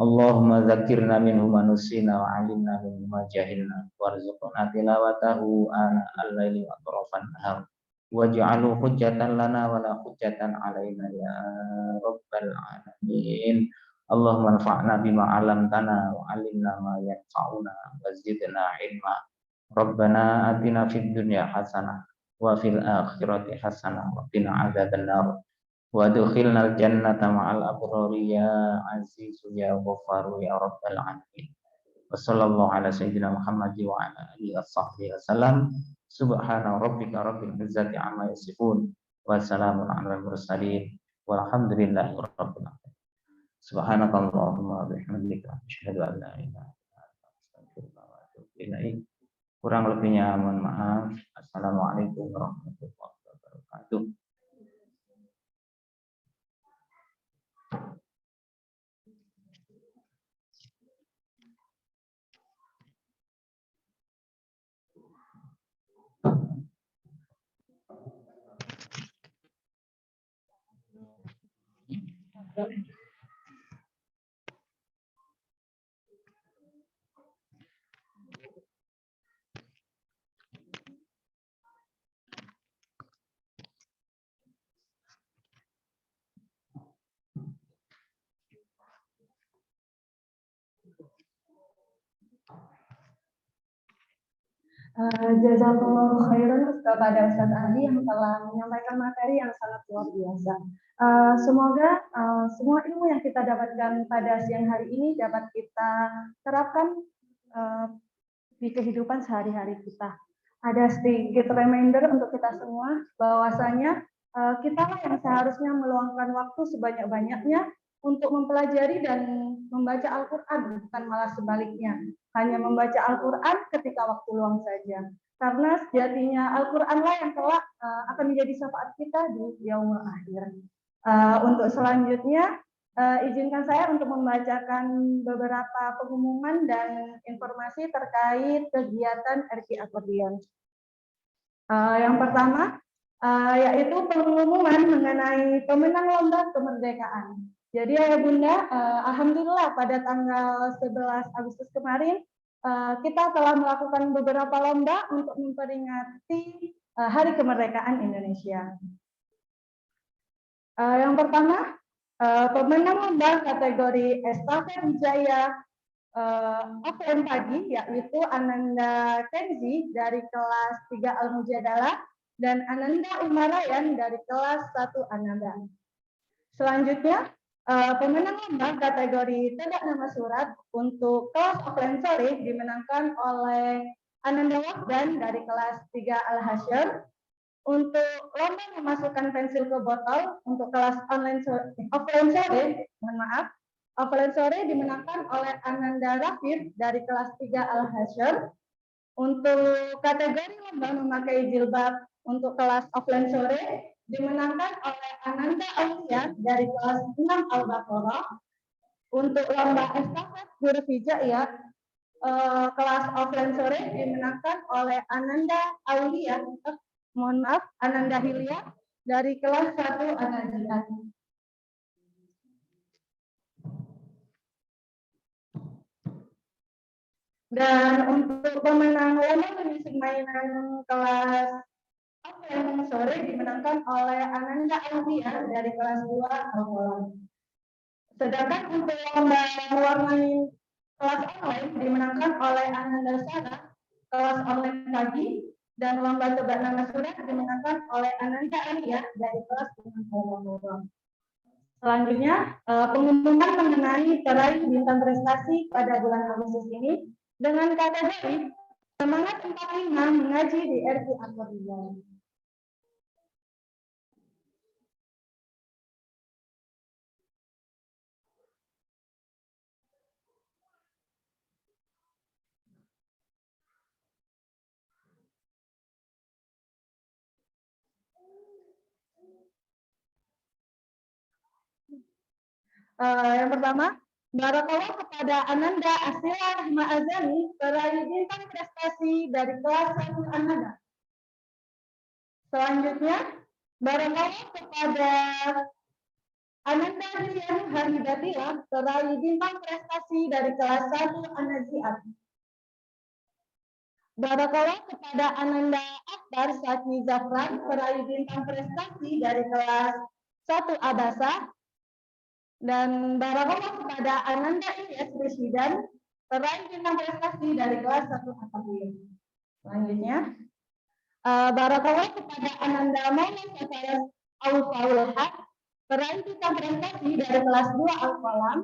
S4: Allahumma dzakirna minhu ma nusina wa 'allimna minhu ma jahilna warzuqna tilawatahu ana al-laili wa atrafan nahar. Waj'alhu hujjatan lana wa la hujjatan alaina ya rabbal alamin. Allahumma anfa'na bima 'allamtana wa 'allimna ma yanfa'una wa zidna ilma. Rabbana atina fid dunya hasanah wa fil akhirati hasanah wa qina adzabannar. Wa adkhilnal jannata ma'al abrari ya azizu ya ghaffar ya rabbal alamin. Wa sallallahu ala sayyidina Muhammad wa ala alihi washabbihi wasallam. Subhana rabbika rabbil izzati amma yasifun wa salamun alal mursalin walhamdulillahi rabbil alamin. Subhanakallahumma wa bihamdika asyhadu an la ilaha illa anta astaghfiruka wa atubu ilaik. Kurang lebihnya mohon maaf. Assalamualaikum warahmatullahi wabarakatuh.
S2: Jazakallahu khairan kepada Ustadz Ali yang telah menyampaikan materi yang sangat luar biasa. Semoga semua ilmu yang kita dapatkan pada siang hari ini dapat kita terapkan di kehidupan sehari-hari kita. Ada sedikit reminder untuk kita semua bahwasanya kita lah yang seharusnya meluangkan waktu sebanyak-banyaknya untuk mempelajari dan membaca Al-Quran, bukan malah sebaliknya. Hanya membaca Al-Quran ketika waktu luang saja. Karena sejatinya Al-Quran lah yang kelak akan menjadi syafaat kita di yaumul akhir. Untuk selanjutnya, izinkan saya untuk membacakan beberapa pengumuman dan informasi terkait kegiatan RQ Akordion. Yang pertama, yaitu pengumuman mengenai pemenang lomba kemerdekaan. Jadi ayah bunda, alhamdulillah pada tanggal 11 Agustus kemarin kita telah melakukan beberapa lomba untuk memperingati Hari Kemerdekaan Indonesia. Yang pertama, pemenang lomba kategori estafet Wijaya APM pagi yaitu Ananda Kenzi dari kelas 3 Al-Mujadalah dan Ananda Umarayan dari kelas 1 Ananda. Selanjutnya, pemenang lomba kategori tidak nama surat untuk kelas offline sore dimenangkan oleh Ananda Wahdan dari kelas 3 Al-Hasyr. Untuk lomba memasukkan pensil ke botol untuk kelas offline sore, offline sore dimenangkan oleh Ananda Rafif dari kelas 3 Al-Hasyr. Untuk kategori lomba memakai jilbab untuk kelas offline sore dimenangkan oleh Ananda Aulia dari kelas 6 Al-Baqarah. Untuk lomba estafet huruf hijaiyah kelas offline sore dimenangkan oleh Ananda Aulia, Ananda Hilya dari kelas 1 An-Naziat. Dan untuk pemenang lomba musik mainan kelas offline sore dimenangkan oleh Ananda Aulia dari kelas 2 Al-Qalam. Sedangkan untuk lomba mewarnai kelas online dimenangkan oleh Ananda Sarah kelas online pagi, dan lomba tebak nama surat dimenangkan oleh Ananda Arya dari kelas 6 Al-Qalam. Selanjutnya, pengumuman mengenai peraih bintang prestasi pada bulan Agustus ini dengan kategori semangat 45 mengaji di RQ Akordion. Yang pertama, barakallah kepada Ananda Asila Ma'azani, peraih bintang prestasi dari kelas 1 Ananda. Selanjutnya, barakallah kepada Ananda Rian Haridatila, peraih bintang prestasi dari kelas 1 An-Naziat. Barakallah kepada Ananda Akbar Saki Zafran, peraih bintang prestasi dari kelas 1 Abasa. Dan barakallah kepada Ananda Ilyas Rushidan, peraih bintang prestasi dari kelas 1 Atapir. Selanjutnya, barakallah kepada Ananda Maulana Safaras Al-Faul Haq, peraih bintang prestasi dari kelas 2 Al-Qalam.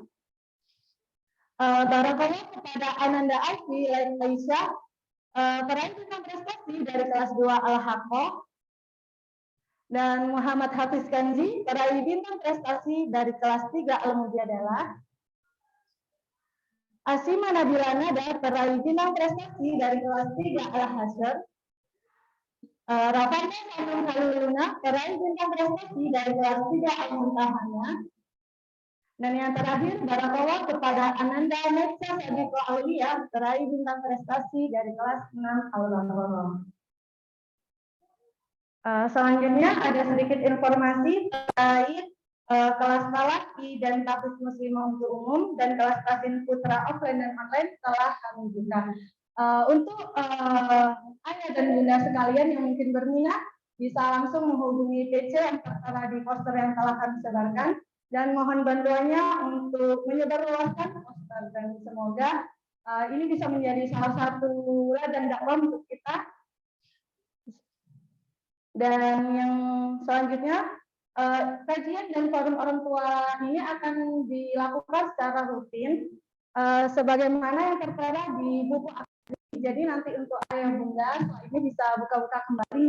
S2: Barakallah kepada Ananda Alfi Laisha, peraih bintang prestasi dari kelas 2 Al-Haqqah. Dan Muhammad Hafiz Kanji, peraih bintang prestasi dari kelas 3 Al-Mujadalah. Asima Nabila Nada, peraih bintang prestasi dari kelas 3 Al-Hasyr. Rafanda Sanum Haluluna, peraih bintang prestasi dari kelas 3 Al-Muntahana. Dan yang terakhir, barakallah kepada Ananda Netsa Sadiqo Aulia, peraih bintang prestasi dari kelas 6 Al-Baqarah. Selanjutnya ada sedikit informasi terkait kelas talaki dan tahfiz muslimah untuk umum dan kelas tasin putra offline dan online telah kami buka. Untuk ayah dan bunda sekalian yang mungkin berminat bisa langsung menghubungi PC yang tertera di poster yang telah kami sebarkan, dan mohon bantuannya untuk menyebarluaskan poster, dan semoga Ini bisa menjadi salah satu ladang dakwah untuk kita. Dan yang selanjutnya, kajian dan forum orang tua ini akan dilakukan secara rutin, sebagaimana yang tertera di buku akademik. Jadi nanti untuk ayah bunda setelah ini bisa buka-buka kembali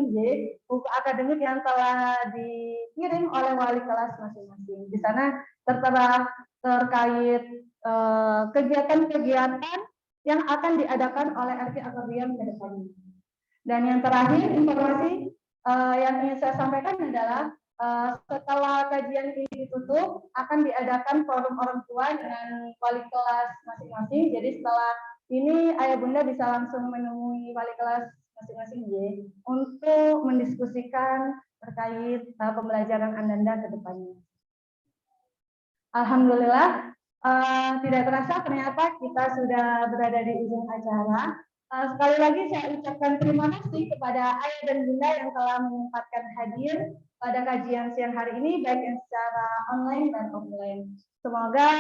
S2: buku akademik yang telah dikirim oleh wali kelas masing-masing. Di sana tertera terkait kegiatan-kegiatan yang akan diadakan oleh RT Akordion ke depannya. Dan yang terakhir, informasi yang ingin saya sampaikan adalah setelah kajian ini ditutup, akan diadakan forum orang tua dengan wali kelas masing-masing. Jadi setelah ini ayah bunda bisa langsung menemui wali kelas masing-masing untuk mendiskusikan terkait pembelajaran Ananda ke depannya. Alhamdulillah, tidak terasa ternyata kita sudah berada di ujung acara. Sekali lagi saya ucapkan terima kasih kepada ayah dan bunda yang telah menyempatkan hadir pada kajian siang hari ini, baik yang secara online dan offline. Semoga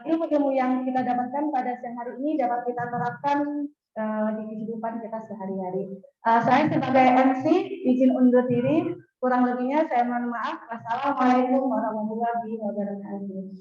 S2: ilmu-ilmu yang kita dapatkan pada siang hari ini dapat kita terapkan di kehidupan kita sehari-hari. Saya sebagai MC izin undur diri. Kurang lebihnya saya mohon maaf. Wassalamualaikum warahmatullahi wabarakatuh.